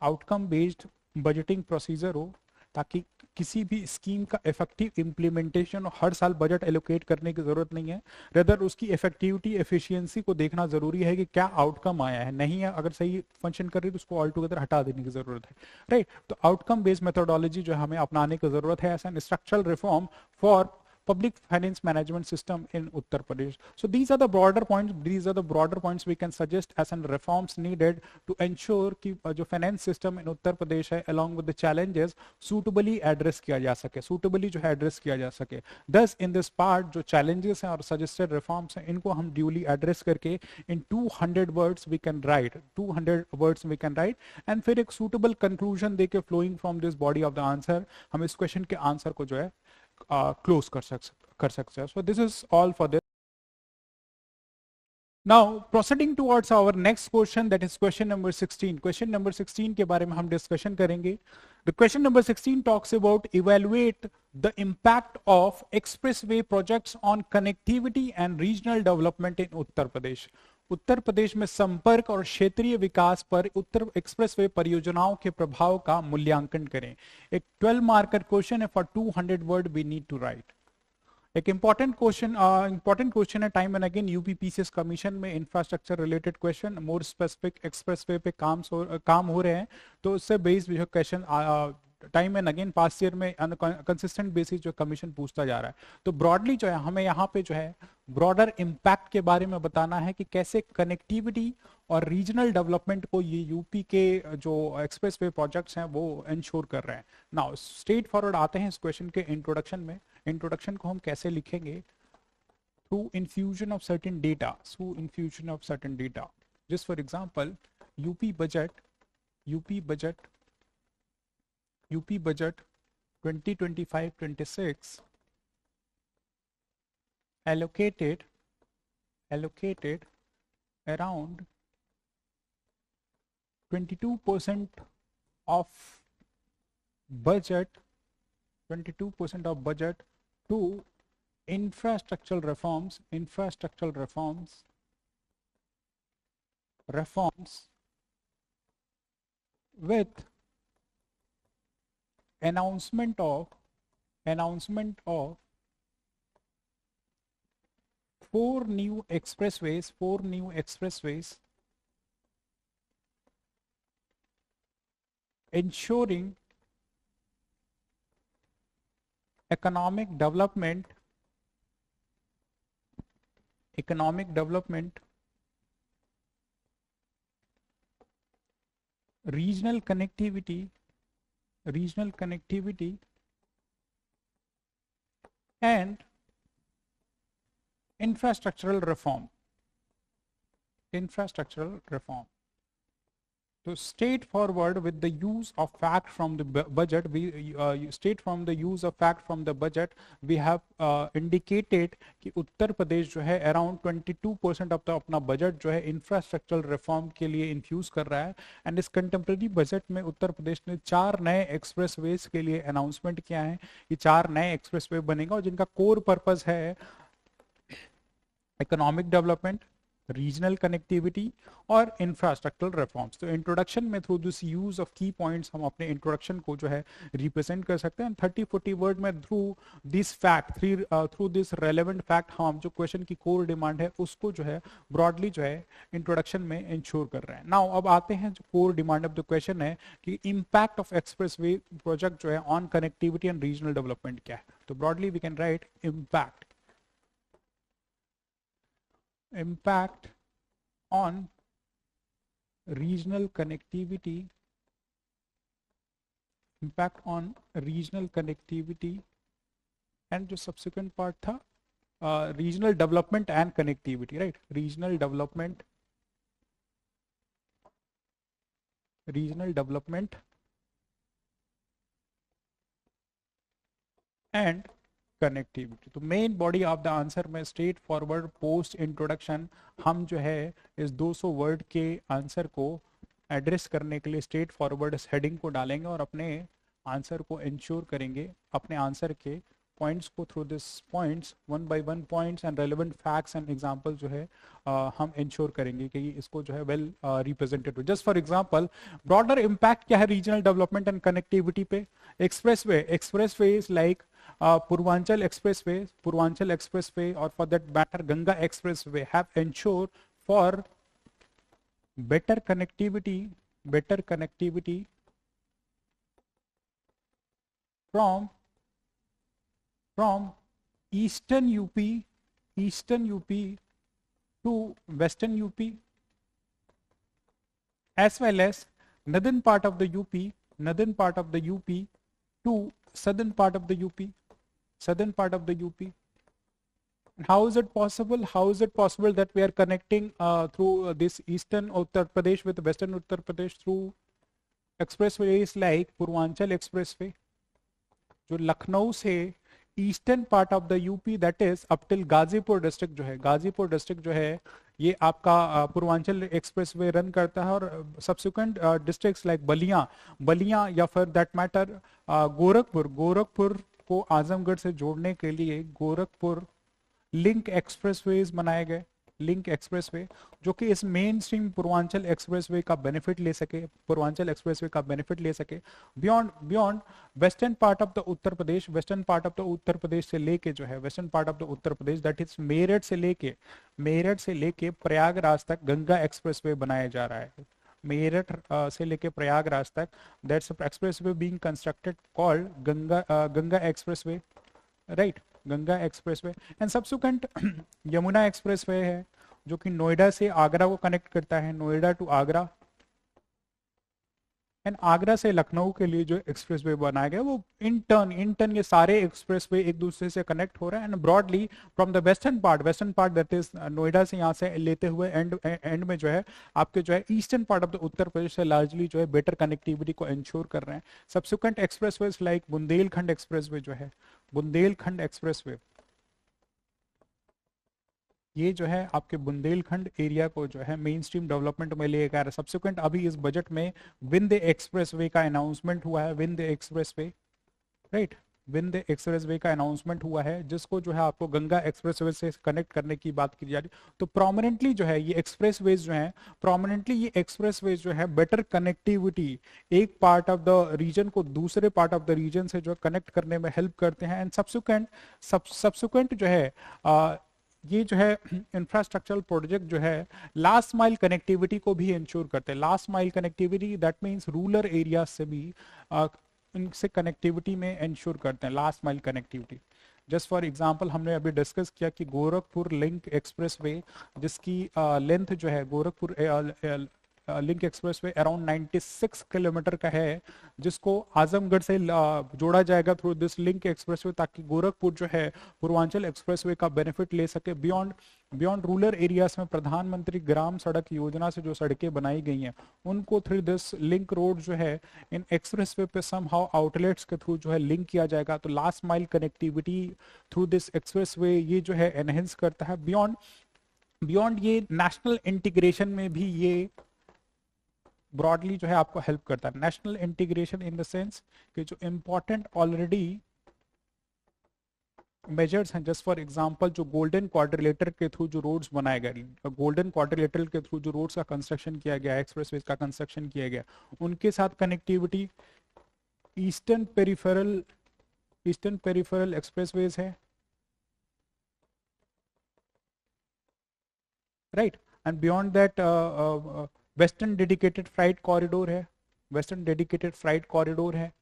Speaker 1: outcome based budgeting procedure हो, ताकि किसी भी स्कीम का इफेक्टिव इम्प्लीमेंटेशन हो। हर साल बजट एलोकेट करने की जरूरत नहीं है, रेदर उसकी इफेक्टिविटी एफिशिएंसी को देखना जरूरी है कि क्या आउटकम आया है, नहीं है अगर सही फंक्शन कर रही है तो उसको ऑल टुगेदर हटा देने की जरूरत है, राइट। तो आउटकम बेस्ड मेथोडोलॉजी जो हमें अपनाने की जरूरत है, ऐसा structural reform for public finance management system in Uttar Pradesh. So these are the broader points. These are the broader points we can suggest as an reforms needed to ensure कि जो finance system in Uttar Pradesh है, along with the challenges, suitably address किया जा सके, suitably जो है address किया जा सके. Thus in this part जो challenges हैं और suggested reforms हैं, इनको हम duly address करके in 200 words we can write, 200 words we can write, and फिर एक suitable conclusion देके flowing from this body of the answer हम इस question के answer को जो है क्लोज कर सकते हैं. So this is all for this. Now proceeding towards our next question, that is question number 16. Question number 16 के बारे में हम डिस्कशन करेंगे. The question number 16 talks about evaluate the impact of expressway projects on connectivity and regional development in Uttar Pradesh. उत्तर प्रदेश में संपर्क और क्षेत्रीय विकास पर उत्तर एक्सप्रेसवे परियोजनाओं के प्रभाव का मूल्यांकन करें. एक 12 मार्कर क्वेश्चन है, for 200 word we need to write. एक इंपॉर्टेंट क्वेश्चन है, time and again UPPCS commission में infrastructure related question, more specific expressway पे काम हो रहे हैं, तो उससे बेस्ड जो question time and again past year में कंसिस्टेंट बेसिस जो कमीशन पूछता जा रहा है. तो ब्रॉडली जो है हमें यहाँ पे जो है ब्रॉडर इम्पैक्ट के बारे में बताना है कि कैसे कनेक्टिविटी और रीजनल डेवलपमेंट को ये यूपी के जो एक्सप्रेसवे प्रोजेक्ट्स हैं वो इंश्योर कर रहे हैं. नाउ स्ट्रेट फॉरवर्ड आते हैं इस क्वेश्चन के इंट्रोडक्शन में. इंट्रोडक्शन को हम कैसे लिखेंगे? Through infusion of certain data, through infusion of certain data. Just for example UP budget 2025-26 allocated around 22% of budget to infrastructural reforms with announcement of 4 new expressways ensuring economic development, regional connectivity and infrastructural reform. So state forward with the use of fact from the budget, we state from the use of fact from the budget, we have indicated कि उत्तर प्रदेश जो है around 22% of the अपना budget जो है infrastructural reform के लिए infuse कर रहा है. एंड इस कंटेम्प्रेरी बजट में उत्तर प्रदेश ने 4 नए एक्सप्रेसवेज के लिए अनाउंसमेंट किया है. ये 4 नए एक्सप्रेसवे बनेगा और जिनका कोर पर्पस है इकोनॉमिक डेवलपमेंट, रीजनल कनेक्टिविटी और इंफ्रास्ट्रक्चरल रिफॉर्म्स. तो इंट्रोडक्शन में थ्रू दिस यूज ऑफ की पॉइंट्स हम अपने इंट्रोडक्शन को जो है रिप्रेजेंट कर सकते हैं. 30-40 वर्ड में through this fact, through this relevant fact हम जो क्वेश्चन की कोर डिमांड है उसको जो है ब्रॉडली जो है इंट्रोडक्शन में इंश्योर कर रहे हैं. नाउ अब आते हैं जो core demand of the question है कि इम्पैक्ट ऑफ एक्सप्रेसवे प्रोजेक्ट जो है on connectivity and regional development क्या है. तो broadly we can write impact on regional connectivity and जो subsequent part था regional development and connectivity, right? regional development and connectivity. तो main body of the answer में straightforward post introduction, हम जो है इस 200 वर्ड के आंसर को एड्रेस करने के लिए स्ट्रेट फॉरवर्ड इस हेडिंग को डालेंगे और अपने आंसर को इंश्योर करेंगे, अपने आंसर के पॉइंट्स को through this points one by one points and relevant facts and example जो है हम इंश्योर करेंगे कि इसको जो है वेल रिप्रेजेंटेड हो। Just for example broader impact क्या है रीजनल डेवलपमेंट एंड कनेक्टिविटी पे। Expressway is like Purvanchal expressway और for that matter Ganga expressway have ensure for better connectivity from eastern UP to western UP, as well as northern part of the UP to southern part of the UP. How is it possible? That we are connecting through this eastern Uttar Pradesh with western Uttar Pradesh through expressways like Purvanchal Expressway, जो लखनऊ से eastern part of the UP that is up till Ghazipur district जो है ये आपका Purvanchal expressway run करता है, और subsequent districts like Ballia या फिर दैट मैटर गोरखपुर को आजमगढ़ से जोड़ने के लिए गोरखपुर लिंक एक्सप्रेसवेज बनाए गए, लिंक एक्सप्रेसवे, जो कि इस मेन स्ट्रीम पूर्वांचल एक्सप्रेसवे का बेनिफिट ले सके, beyond western part of the Uttar Pradesh से लेके जो है western part of the Uttar Pradesh that is Meerut से लेके प्रयागराज तक गंगा एक्सप्रेसवे बनाया जा रहा है। मेरठ से लेके प्रयागराज तक that's expressway being constructed called Ganga expressway, right, Ganga expressway. And subsequent Yamuna expressway है जो कि नोएडा से आगरा को कनेक्ट करता है, नोएडा टू आगरा, एंड आगरा से लखनऊ के लिए जो एक्सप्रेसवे बनाया गया वो इन टर्न ये सारे एक्सप्रेसवे एक दूसरे से कनेक्ट हो रहे हैं। And broadly from the western part that is Noida से यहाँ से लेते हुए एंड में जो है आपके जो है eastern part of the Uttar Pradesh से लार्जली जो है बेटर कनेक्टिविटी को इंश्योर कर रहे हैं। Subsequent expressway like Bundelkhand expressway, ये जो है आपके बुंदेलखंड एरिया को जो है मेन स्ट्रीम डेवलपमेंट में लेकर आ रहा है। सब्सिक्वेंट अभी इस बजट में विंध्य एक्सप्रेसवे का अनाउंसमेंट हुआ है, विंध्य एक्सप्रेसवे का अनाउंसमेंट हुआ है, जिसको जो है आपको गंगा एक्सप्रेसवे से कनेक्ट करने की बात की जा रही है। तो प्रोमिनेंटली जो है ये एक्सप्रेसवेज जो है बेटर कनेक्टिविटी एक पार्ट ऑफ द रीजन को दूसरे पार्ट ऑफ द रीजन से जो कनेक्ट करने में हेल्प करते हैं। एंड सब्सिक्वेंट जो है ये जो है इंफ्रास्ट्रक्चरल प्रोजेक्ट जो है लास्ट माइल कनेक्टिविटी को भी इंश्योर करते हैं। Last mile connectivity that means rural area से भी इनसे कनेक्टिविटी में इंश्योर करते हैं, last mile connectivity. Just for example हमने अभी डिस्कस किया कि गोरखपुर लिंक एक्सप्रेसवे जिसकी लेंथ जो है Gorakhpur link expressway around 96 kilometre का है, जिसको आजमगढ़ से जोड़ा जाएगा थ्रू दिस लिंक एक्सप्रेसवे, ताकि गोरखपुर जो है पूर्वांचल एक्सप्रेसवे का बेनिफिट ले सके। बियॉन्ड रूरल एरियाज में प्रधानमंत्री ग्राम सड़क योजना से जो सड़कें बनाई गई हैं उनको थ्रू दिस लिंक रोड जो है इन एक्सप्रेसवे पे समहाउ आउटलेट्स के थ्रू जो है लिंक किया जाएगा। तो last mile connectivity through this expressway ये जो है एनहेंस करता है। बियॉन्ड ये नेशनल इंटीग्रेशन में भी ये ब्रॉडली जो है आपको हेल्प करता है। National integration in the sense कि जो इंपॉर्टेंट ऑलरेडी मेजर्स हैं, जस्ट फॉर एग्जांपल जो गोल्डन क्वाड्रिलेटर के थ्रू जो रोड्स बनाए गए, गोल्डन क्वाड्रिलेटर के थ्रू जो रोड्स का कंस्ट्रक्शन किया गया, एक्सप्रेसवेज का कंस्ट्रक्शन किया गया, उनके साथ कनेक्टिविटी ईस्टर्न पेरिफेरल एक्सप्रेसवेज है, right. And beyond that western dedicated freight corridor है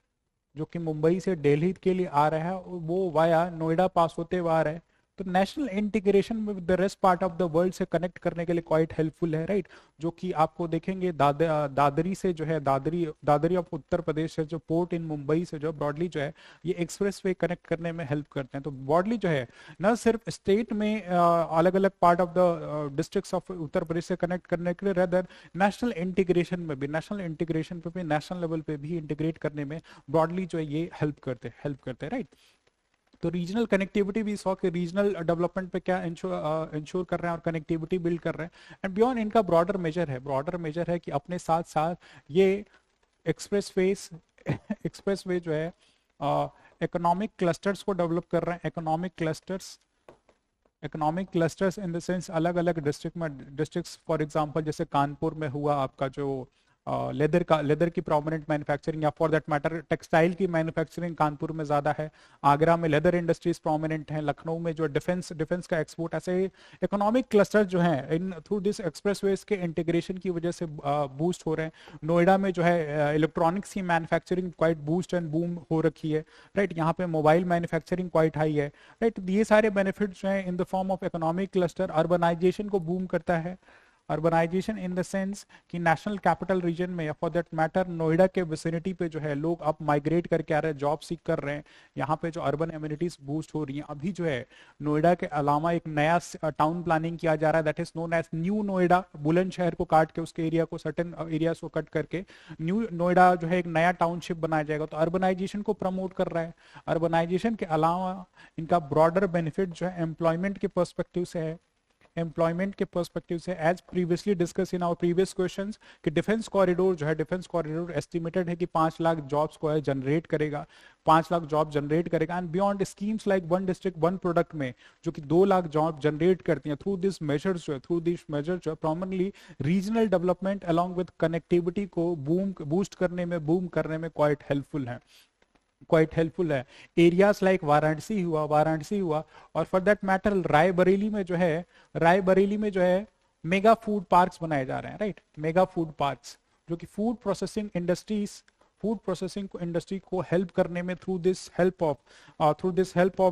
Speaker 1: जो कि मुंबई से दिल्ली के लिए आ रहा है, वो वाया नोएडा पास होते हुए आ रहा है। तो नेशनल इंटीग्रेशन में the rest part of the world से कनेक्ट करने के लिए क्वाइट हेल्पफुल है, राइट। जो कि आपको देखेंगे दादरी से जो है दादरी ऑफ उत्तर प्रदेश से जो पोर्ट इन मुंबई से जो ब्रॉडली जो है ये एक्सप्रेसवे कनेक्ट करने में हेल्प करते हैं। तो ब्रॉडली जो है न सिर्फ स्टेट में अलग अलग part of the districts of Uttar Pradesh से कनेक्ट करने के लिए, रेदर नेशनल इंटीग्रेशन पे भी नेशनल लेवल पे भी इंटीग्रेट करने में ब्रॉडली जो है ये हेल्प करते हैं, राइट। तो रीजनल कनेक्टिविटी भी सॉ कि रीजनल डेवलपमेंट पे क्या इंश्योर कर रहे हैं और कनेक्टिविटी बिल्ड कर रहे हैं। एंड बियॉन्ड इनका ब्रॉडर मेजर है कि अपने साथ साथ ये एक्सप्रेस वेज एक्सप्रेस वे जो है इकोनॉमिक क्लस्टर्स को डेवलप कर रहे हैं। Economic clusters in the sense अलग अलग डिस्ट्रिक्ट्स फॉर एग्जांपल जैसे कानपुर में हुआ आपका जो लेदर की प्रोमिनेंट मैन्युफैक्चरिंग या फॉर दैट मैटर टेक्सटाइल की मैन्युफैक्चरिंग कानपुर में ज़्यादा है। आगरा में लेदर इंडस्ट्रीज प्रोमिनेंट हैं। लखनऊ में जो डिफेंस का एक्सपोर्ट, ऐसे इकोनॉमिक क्लस्टर जो हैं इन थ्रू दिस एक्सप्रेसवेज के इंटीग्रेशन की वजह से बूस्ट हो रहे हैं। नोएडा में जो है इलेक्ट्रॉनिक्स की manufacturing quite boost and boom हो रखी है, राइट। यहाँ पे मोबाइल मैन्युफैक्चरिंग क्वाइट हाई है, राइट। ये सारे बेनिफिट्स जो हैं in the form of economic cluster urbanisation को बूम करता है। अर्बनाइजेशन इन द सेंस कि नेशनल कैपिटल रीजन में या फॉर दैट मैटर नोएडा के विसिनिटी पे जो है लोग अब माइग्रेट करके आ रहे हैं, जॉब सीख कर रहे हैं। यहाँ पे जो अर्बन एमिनिटीज बूस्ट हो रही हैं। अभी जो है नोएडा के अलावा एक नया टाउन प्लानिंग किया जा रहा है, that is known as new Noida. Bulandshahr को काट के उसके एरिया को सर्टेन एरियाज को कट करके न्यू नोएडा जो है एक नया टाउनशिप बनाया जाएगा। तो अर्बनाइजेशन को प्रमोट कर रहा है। अर्बनाइजेशन के अलावा इनका ब्रॉडर बेनिफिट जो है एम्प्लॉयमेंट के पर्सपेक्टिव से है। एम्प्लॉयमेंट के पर्सपेक्टिव से as previously discuss in our previous questions कि डिफेंस कॉरिडोर जो है, डिफेंस कॉरिडोर एस्टिमेटेड है कि 5 लाख जॉब्स को है जनरेट करेगा, 5 लाख जॉब जनरेट करेगा। And beyond schemes like one district one product में जो कि 2 लाख जॉब जनरेट करती हैं थ्रू दिस मेजर्स जो है prominently regional development along with connectivity को बूस्ट करने में क्वाइट हेल्पफुल है। एरियाज लाइक वाराणसी हुआ और फॉर दैट मैटर रायबरेली में जो है मेगा फूड पार्क्स बनाए जा रहे हैं, राइट। मेगा फूड पार्क्स जो कि फूड प्रोसेसिंग इंडस्ट्री को हेल्प करने में through this help of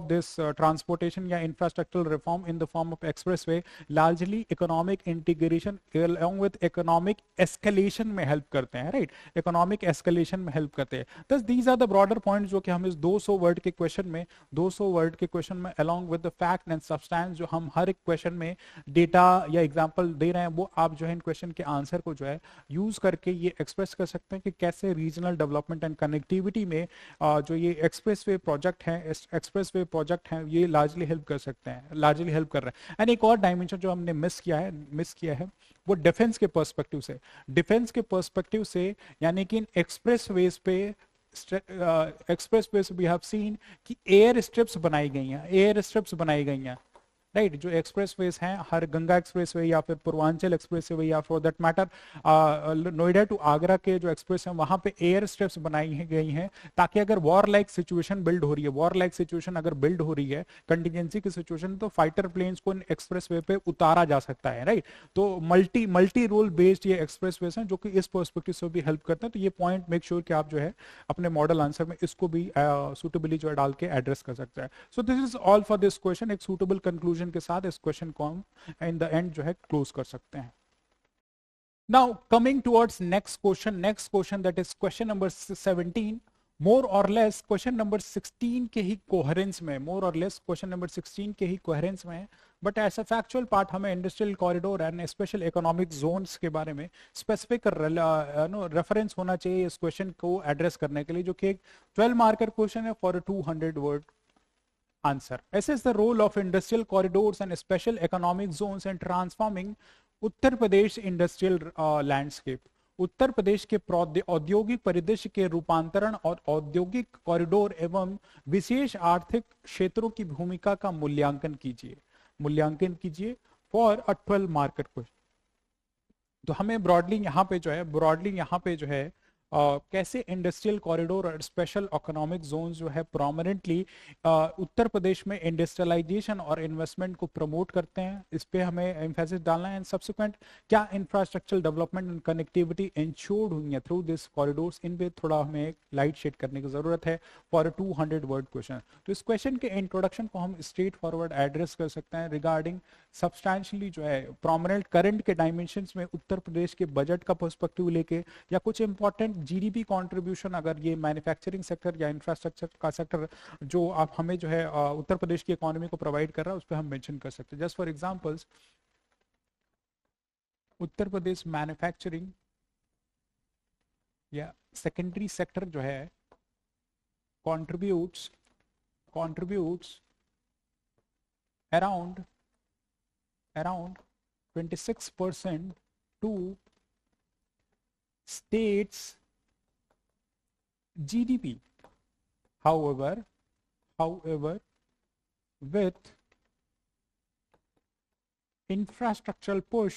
Speaker 1: this transportation या infrastructural reform in the form of expressway largely economic integration along with economic escalation में हेल्प करते हैं, राइट। इकोनॉमिक एस्केलेशन में हेल्प करते हैं। Thus these are the broader points जो कि हम इस 200 वर्ड के क्वेश्चन में along with the fact and substance जो हम हर एक क्वेश्चन में डेटा या एग्जांपल दे रहे हैं वो आप जो है इन क्वेश्चन के आंसर को जो है यूज करके ये एक्सप्रेस कर सकते हैं कि कैसे रीजनल डेवलपमेंट एंड कनेक्टिविटी में जो ये एक्सप्रेसवे प्रोजेक्ट हैं ये लार्जली हेल्प कर रहे हैं। एंड एक और डायमेंशन जो हमने मिस किया है वो डिफेंस के पर्सपेक्टिव से यानी कि एक्सप्रेसवेज पे वी हैव सीन कि एयर स्ट्रिप्स बनाई गई हैं, राइट। जो एक्सप्रेसवेज हैं, हर गंगा एक्सप्रेसवे या फिर पूर्वांचल एक्सप्रेसवे या for that matter Noida to Agra के जो एक्सप्रेस हैं वहां पे एयर स्ट्रिप्स बनाई गई हैं ताकि अगर वॉर लाइक सिचुएशन बिल्ड हो रही है, कंटिजेंसी की सिचुएशन, तो फाइटर प्लेन्स को एक्सप्रेसवे पे उतारा जा सकता है, राइट। तो मल्टी रोल बेस्ड ये एक्सप्रेसवेज हैं जो कि इस पर्सपेक्टिव से भी हेल्प करते हैं। तो ये पॉइंट मेक श्योर कि आप जो है अपने मॉडल आंसर में इसको भी सुटेबली जो है डाल के एड्रेस कर सकते हैं। सो this is all for this question. एक सुटेबल कंक्लूजन के साथ इस क्वेश्चन को हम इन द एंड जो है क्लोज कर सकते हैं। Now coming towards next question that is question number 17। मोर और लेस क्वेश्चन नंबर 16 के ही कोहेरेंस में बट ऐसा फैक्चुअल पार्ट हमें industrial corridor and special economic zones के बारे में स्पेसिफिक रेफरेंस होना चाहिए इस क्वेश्चन को एड्रेस करने के लिए, जो कि एक 12 मार्कर क्वेश्चन है for 200 word answer. Assess the role of industrial corridors and special economic zones in transforming Uttar Pradesh industrial landscape. Uttar Pradesh के औद्योगिक परिदृश्य के रूपांतरण और औद्योगिक कॉरिडोर एवं विशेष आर्थिक क्षेत्रों की भूमिका का मूल्यांकन कीजिए फॉर अ 12 मार्कर क्वेश्चन। तो हमें ब्रॉडली यहाँ पे जो है कैसे इंडस्ट्रियल कॉरिडोर और स्पेशल इकोनॉमिक जोन्स जो है प्रोमिनेंटली उत्तर प्रदेश में इंडस्ट्रियलाइजेशन और इन्वेस्टमेंट को प्रमोट करते हैं, इस पे हमें एम्फेसिस डालना है। एंड सब्सिक्वेंट क्या infrastructural development and connectivity insured हुई है थ्रू दिस कॉरिडोर्स, इन पे थोड़ा हमें लाइट शेड करने की जरूरत है फॉर 200 वर्ड क्वेश्चन। तो इस क्वेश्चन के इंट्रोडक्शन को हम स्ट्रेट फॉरवर्ड एड्रेस कर सकते हैं रिगार्डिंग सब्सटैंशियली जो है प्रोमिनेंट करंट के डायमेंशंस में उत्तर प्रदेश के बजट का पर्सपेक्टिव लेके या कुछ इंपॉर्टेंट जीडीपी कंट्रीब्यूशन अगर ये मैन्युफैक्चरिंग सेक्टर या इंफ्रास्ट्रक्चर का सेक्टर जो आप हमें जो है उत्तर प्रदेश की इकोनॉमी को प्रोवाइड कर रहा है उस पर हम मेंशन कर सकते हैं। Just for examples, Uttar Pradesh manufacturing या सेकेंडरी सेक्टर जो है contributes contributes around 26% to states GDP. However, with infrastructural push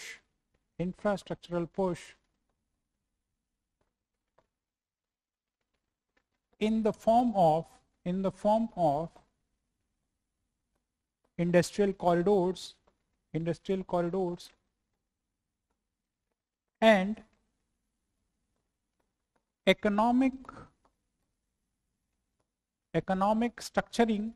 Speaker 1: in the form of industrial corridors and economic structuring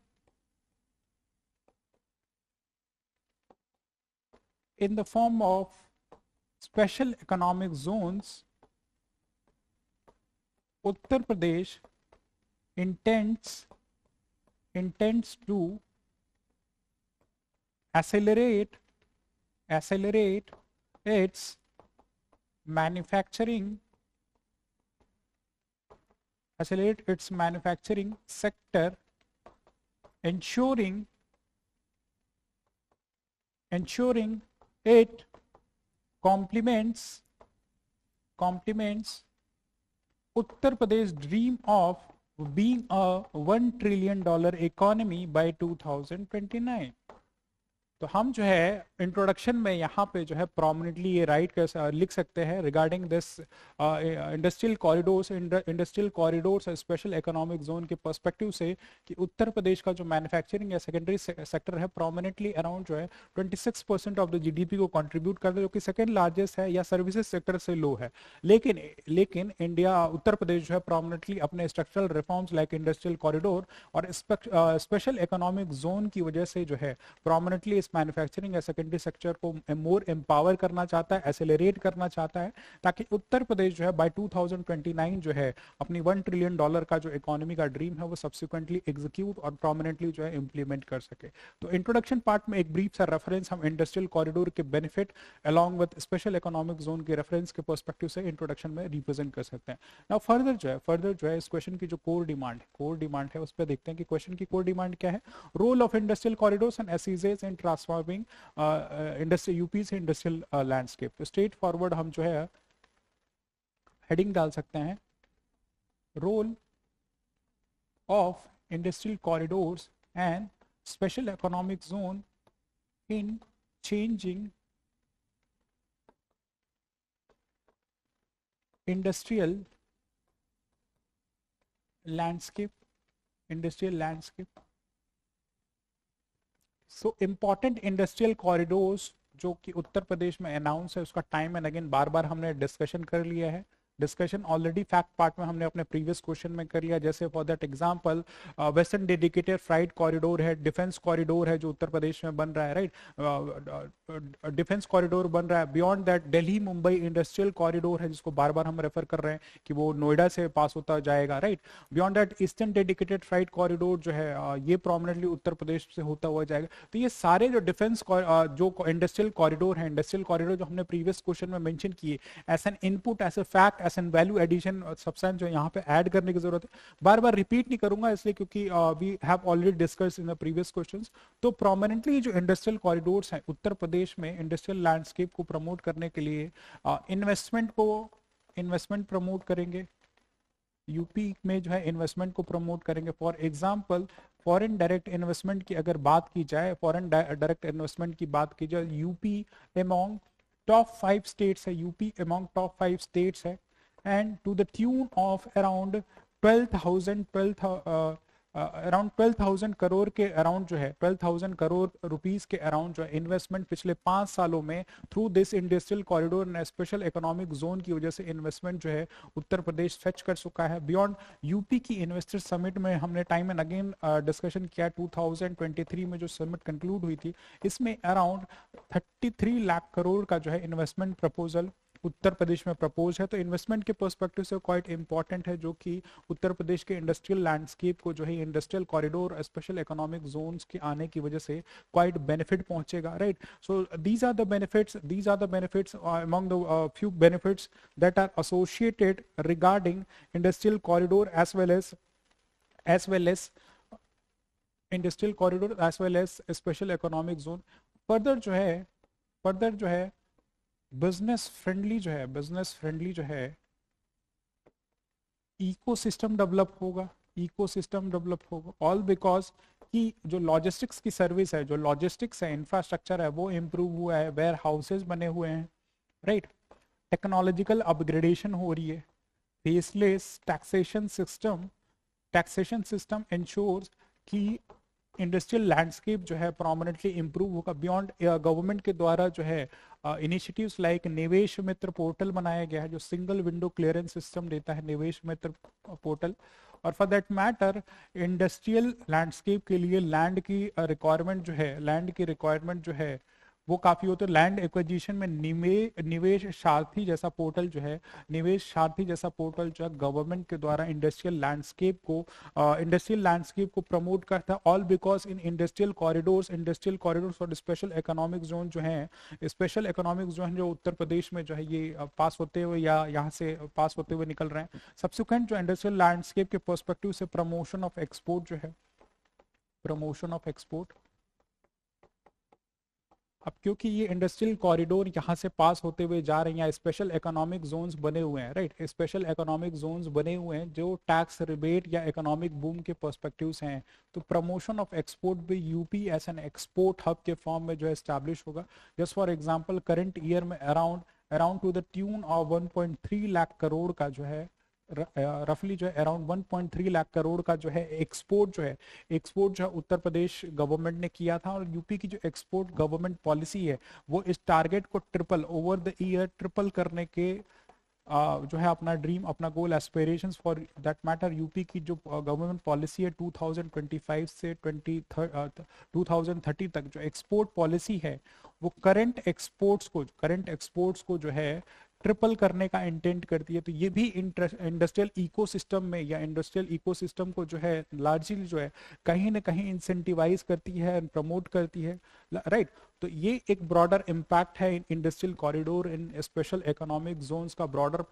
Speaker 1: in the form of special economic zones, Uttar Pradesh intends to accelerate its manufacturing sector, ensuring it complements Uttar Pradesh dream of being a $1 trillion economy by 2029. तो हम जो है introduction में यहाँ पे जो है prominently ये राइट लिख सकते हैं regarding this industrial corridors special economic zone के पर्सपेक्टिव से कि उत्तर प्रदेश का जो मैन्युफैक्चरिंग या सेकेंडरी सेक्टर है प्रोमिनेंटली अराउंड जो है 26% ऑफ द जीडीपी को कंट्रीब्यूट करता है, जो कि सेकेंड लार्जेस्ट है या सर्विसेज सेक्टर से लो है। लेकिन इंडिया उत्तर प्रदेश जो है प्रोमिनेंटली अपने structural reforms like industrial corridor और स्पेशल इकोनॉमिक जोन की वजह से जो है प्रोमिनेंटली इस मैन्युफैक्चरिंग या सेकेंडरी सेक्टर को मोर एम्पावर करना चाहता है, एसेलरेट करना चाहता है, ताकि उत्तर प्रदेश जो है बाय 2029 जो है अपनी $1 ट्रिलियन का जो इकोनॉमी का ड्रीम है वो सब्सिक्वेंटली एग्जीक्यूट और प्रोमिनेंटली जो है इंप्लीमेंट कर सके। तो इंट्रोडक्शन पार्ट में एक ब्रीफ सा रेफरेंस हम इंडस्ट्रियल कॉरिडोर के benefit along with special economic zone के रेफरेंस के पर्सपेक्टिव से इंट्रोडक्शन में रिप्रेजेंट कर सकते हैं। नाउ फर्दर जो है इस क्वेश्चन की जो कोर डिमांड है उस पर देखते हैं कि क्वेश्चन की कोर डिमांड क्या है। Role of industrial corridors and SEZs in transforming UP से इंडस्ट्रियल लैंडस्केप। तो स्ट्रेट फॉरवर्ड हम जो है हेडिंग डाल सकते हैं, role of industrial corridors and special economic zone in changing industrial landscape. So important industrial corridors जो कि उत्तर प्रदेश में अनाउंस है उसका टाइम एंड अगेन बार बार हमने डिस्कशन कर लिया है। डिस्कशन ऑलरेडी फैक्ट पार्ट में हमने अपने प्रीवियस क्वेश्चन में कर लिया, जैसे for that example western dedicated freight corridor है, डिफेंस कॉरिडोर है जो उत्तर प्रदेश में बन रहा है, राइट, डिफेंस कॉरिडोर बन रहा है। Beyond that Delhi Mumbai industrial corridor है जिसको बार बार हम रेफर कर रहे हैं कि वो नोएडा से पास होता जाएगा, right. Beyond that eastern dedicated freight corridor जो है ये प्रोमिनेंटली उत्तर प्रदेश से होता हुआ जाएगा। तो ये सारे जो डिफेंस जो इंडस्ट्रियल कॉरिडोर है, इंडस्ट्रियल कॉरिडोर जो हमने प्रीवियस क्वेश्चन में मेंशन किए as an input, as a fact, as an value addition substance जो यहाँ पे ऐड करने की जरूरत है। बार बार रिपीट नहीं करूंगा इसलिए क्योंकि we have already discussed in the previous questions. तो प्रोमिनेंटली जो इंडस्ट्रियल कॉरिडोर्स हैं उत्तर प्रदेश में इंडस्ट्रियल लैंडस्केप को प्रमोट करने के लिए इन्वेस्टमेंट प्रमोट करेंगे, यूपी में जो है इन्वेस्टमेंट को प्रमोट करेंगे। For example foreign direct investment की अगर बात की जाए, फॉरेन डायरेक्ट इन्वेस्टमेंट की बात की जाए, यूपी अमॉन्ग टॉप 5 स्टेट्स है, यूपी अमॉन्ग टॉप 5 स्टेट्स है, and to the tune of around 12,000 crore के अराउंड जो है 12,000 करोड़ रुपीस के अराउंड जो है इन्वेस्टमेंट पिछले 5 सालों में through this industrial corridor and special economic zone की वजह से इन्वेस्टमेंट जो है उत्तर प्रदेश फेच कर चुका है। बियॉन्ड यूपी की इन्वेस्टर समिट में हमने टाइम एंड अगेन डिस्कशन किया, 2023 में जो समिट कंक्लूड हुई थी इसमें अराउंड 33 लाख करोड़ का जो है इन्वेस्टमेंट प्रपोजल उत्तर प्रदेश में प्रपोज है। तो इन्वेस्टमेंट के पर्सपेक्टिव से क्वाइट इंपॉर्टेंट है, जो कि उत्तर प्रदेश के इंडस्ट्रियल लैंडस्केप को जो है industrial corridor special economic zones के आने की वजह से क्वाइट बेनिफिट पहुंचेगा, right. So these are the benefits among the few benefits that are associated regarding industrial corridor as well as industrial corridor as well as special economic zone. Further जो है business friendly जो है ecosystem develop होगा all because कि जो logistics की service है, जो लॉजिस्टिक्स है, इंफ्रास्ट्रक्चर है, वो इम्प्रूव हुआ है, वेयर हाउसेज बने हुए हैं, राइट। टेक्नोलॉजिकल अपग्रेडेशन हो रही है, फेसलेस टैक्सेशन सिस्टम इंश्योर्स कि इंडस्ट्रियल लैंडस्केप जो है प्रोमिनेंटली इंप्रूव होगा। बियॉन्ड गवर्नमेंट के द्वारा जो है इनिशिएटिव्स लाइक निवेश मित्र पोर्टल बनाया गया है, जो सिंगल विंडो क्लियरेंस सिस्टम देता है, निवेश मित्र पोर्टल। और for that matter industrial landscape के लिए लैंड की रिक्वायरमेंट जो है वो काफी होते हैं। लैंड एक्विजिशन में निवेश सारथी जैसा पोर्टल जो है गवर्नमेंट के द्वारा इंडस्ट्रियल लैंडस्केप को प्रमोट करता है। All because in industrial corridors और स्पेशल इकोनॉमिक जोन जो है, स्पेशल इकोनॉमिक जोन जो उत्तर प्रदेश में जो है ये पास होते हुए या यहाँ से पास होते हुए निकल रहे हैं। सब्सिक्वेंट जो इंडस्ट्रियल लैंडस्केप के पर्सपेक्टिव से प्रमोशन ऑफ एक्सपोर्ट। अब क्योंकि ये इंडस्ट्रियल कॉरिडोर यहाँ से पास होते हुए जा रहे हैं, स्पेशल इकोनॉमिक जोन्स बने हुए हैं, राइट, स्पेशल इकोनॉमिक जोन्स बने हुए हैं जो टैक्स रिबेट या इकोनॉमिक बूम के पर्सपेक्टिव से हैं, तो प्रमोशन ऑफ एक्सपोर्ट भी UP as an export hub के फॉर्म में जो है एस्टैब्लिश होगा। Just for example current year में around to the tune of 1.3 lakh crore का जो है रफली जो है अराउंड 1.3 लाख करोड़ का जो है एक्सपोर्ट जो है उत्तर प्रदेश गवर्नमेंट ने किया था। और यूपी की जो एक्सपोर्ट गवर्नमेंट पॉलिसी है वो इस टारगेट को ट्रिपल करने के जो है अपना ड्रीम, अपना goal, aspirations for that matter. UP की जो गवर्नमेंट पॉलिसी है 2025 से 2030 तक जो एक्सपोर्ट पॉलिसी है वो करंट एक्सपोर्ट्स को जो है ट्रिपल करने का इंटेंट करती है। तो ये भी इंडस्ट्रियल इकोसिस्टम को जो है लार्जली जो है कहीं ना कहीं इंसेंटिवाइज करती है, प्रमोट करती है, राइट। तो ये एक ब्रॉडर इम्पैक्ट है इंडस्ट्रियल कॉरिडोर इन स्पेशल इकोनॉमिक जोन्स का, ब्रॉडर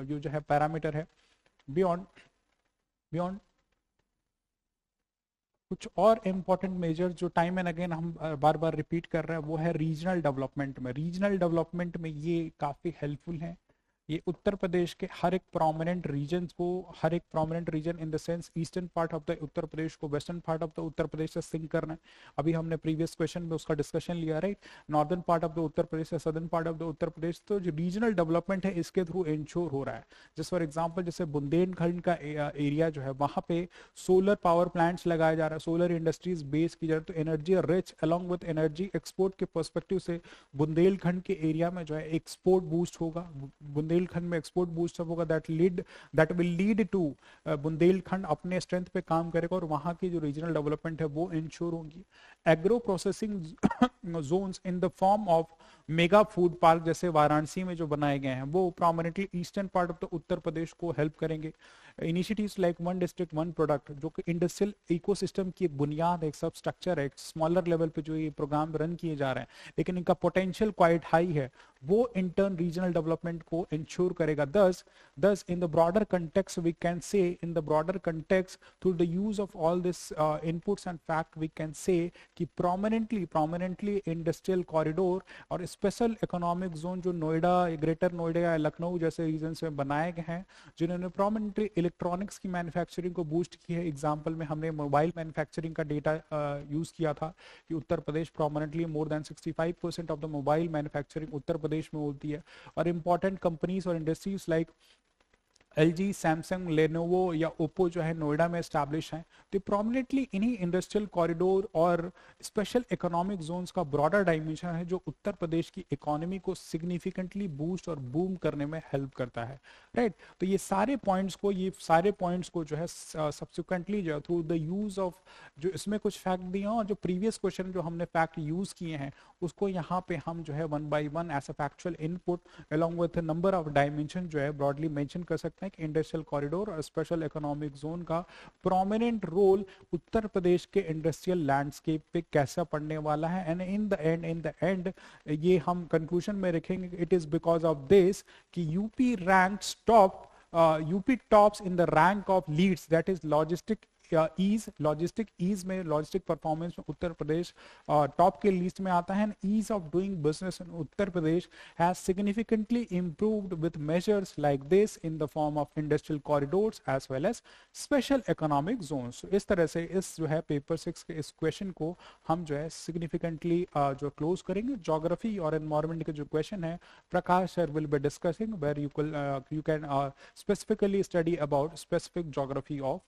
Speaker 1: जो है पैरामीटर है। बियॉन्ड कुछ और इम्पोर्टेंट मेजर जो टाइम एंड अगेन हम बार बार रिपीट कर रहे हैं वो है रीजनल डेवलपमेंट में ये काफी हेल्पफुल है। ये उत्तर प्रदेश के हर एक prominent region in the sense eastern part of the Uttar Pradesh को western part of the Uttar Pradesh से सिंक करना है। अभी हमने प्रीवियस क्वेश्चन में उसका डिस्कशन लिया, right. Northern part of the Uttar Pradesh से southern part of the Uttar Pradesh, तो जो रीजनल डेवलपमेंट है इसके थ्रू इंश्योर हो रहा है। जैसे फॉर एग्जाम्पल जैसे बुंदेलखंड का एरिया जो है वहां पे सोलर पावर प्लांट्स लगाया जा रहा है, सोलर इंडस्ट्रीज बेस की जा रही है, तो energy rich along with energy export के पर्सपेक्टिव से बुंदेलखंड के एरिया में जो है एक्सपोर्ट बूस्ट होगा। बुंदेलखंड में एक्सपोर्ट बूस्ट होगा, that will lead to Bundelkhand अपने स्ट्रेंथ पे काम करेगा और वहां की जो रीजनल डेवलपमेंट है वो इंश्योर होंगी। Agro processing zones in the form of mega food park जैसे वाराणसी में जो बनाए गए हैं वो prominently eastern part of the Uttar Pradesh को हेल्प करेंगे। Initiatives like one district one product जो कि इंडस्ट्रियल इकोसिस्टम की बुनियाद, एक सब स्ट्रक्चर है, एक स्मॉलर लेवल पे जो ये प्रोग्राम रन किए जा रहे हैं लेकिन इनका पोटेंशियल क्वाइट हाई है, वो इंटर्न रीजनल डेवलपमेंट को इंश्योर करेगा। thus in the broader context we can say, through the use of all this inputs and fact we can say कि prominently इंडस्ट्रियल कॉरिडोर और स्पेशल इकोनॉमिक जोन जो Noida, greater Noida या लखनऊ जैसे reason में बनाए गए हैं जिन्होंने प्रोमिनेंटली इलेक्ट्रॉनिक्स की मैन्युफैक्चरिंग को बूस्ट की है। एग्जांपल में हमने मोबाइल मैन्युफैक्चरिंग का डेटा यूज किया था कि Uttar Pradesh prominently more than 65% of the mobile manufacturing Uttar Pradesh में होती है। और इंपॉर्टेंट कंपनीज और industries like LG, Samsung, Lenovo या ओप्पो जो है नोएडा में एस्टैब्लिश हैं। तो प्रोमिनेंटली इन्हीं इंडस्ट्रियल कॉरिडोर और स्पेशल इकोनॉमिक जोन्स का ब्रॉडर डायमेंशन है जो उत्तर प्रदेश की इकोनॉमी को सिग्निफिकेंटली बूस्ट और बूम करने में हेल्प करता है, राइट। तो ये सारे पॉइंट्स को जो है सब्सिक्वेंटली जो थ्रू द यूज ऑफ जो इसमें कुछ फैक्ट दिए और जो प्रीवियस क्वेश्चन जो हमने फैक्ट यूज किए हैं उसको यहाँ पे हम जो है one by one as a factual input along with number of dimension जो है ब्रॉडली मेंशन कर सकते हैं कि इंडस्ट्रियल कॉरिडोर और स्पेशल इकोनॉमिक जोन का प्रोमिनेंट रोल उत्तर प्रदेश के इंडस्ट्रियल लैंडस्केप पे कैसा पड़ने वाला है। एंड इन द एंड ये हम कंक्लूजन में रखेंगे, it is because of this कि UP tops in the rank of LEADS, that is logistic ease, logistic ease में, लॉजिस्टिक परफॉर्मेंस में उत्तर प्रदेश टॉप के लिस्ट में आता है। Ease of doing business in Uttar Pradesh has significantly improved with measures like this in the form of industrial corridors as well as special economic zones। इस तरह से इस जो है पेपर 6 के इस क्वेश्चन को हम जो है सिग्निफिकेंटली जो क्लोज करेंगे। ज्योग्राफी और एनवायरमेंट के जो क्वेश्चन है, Prakash sir will be discussing where you can specifically study about specific geography of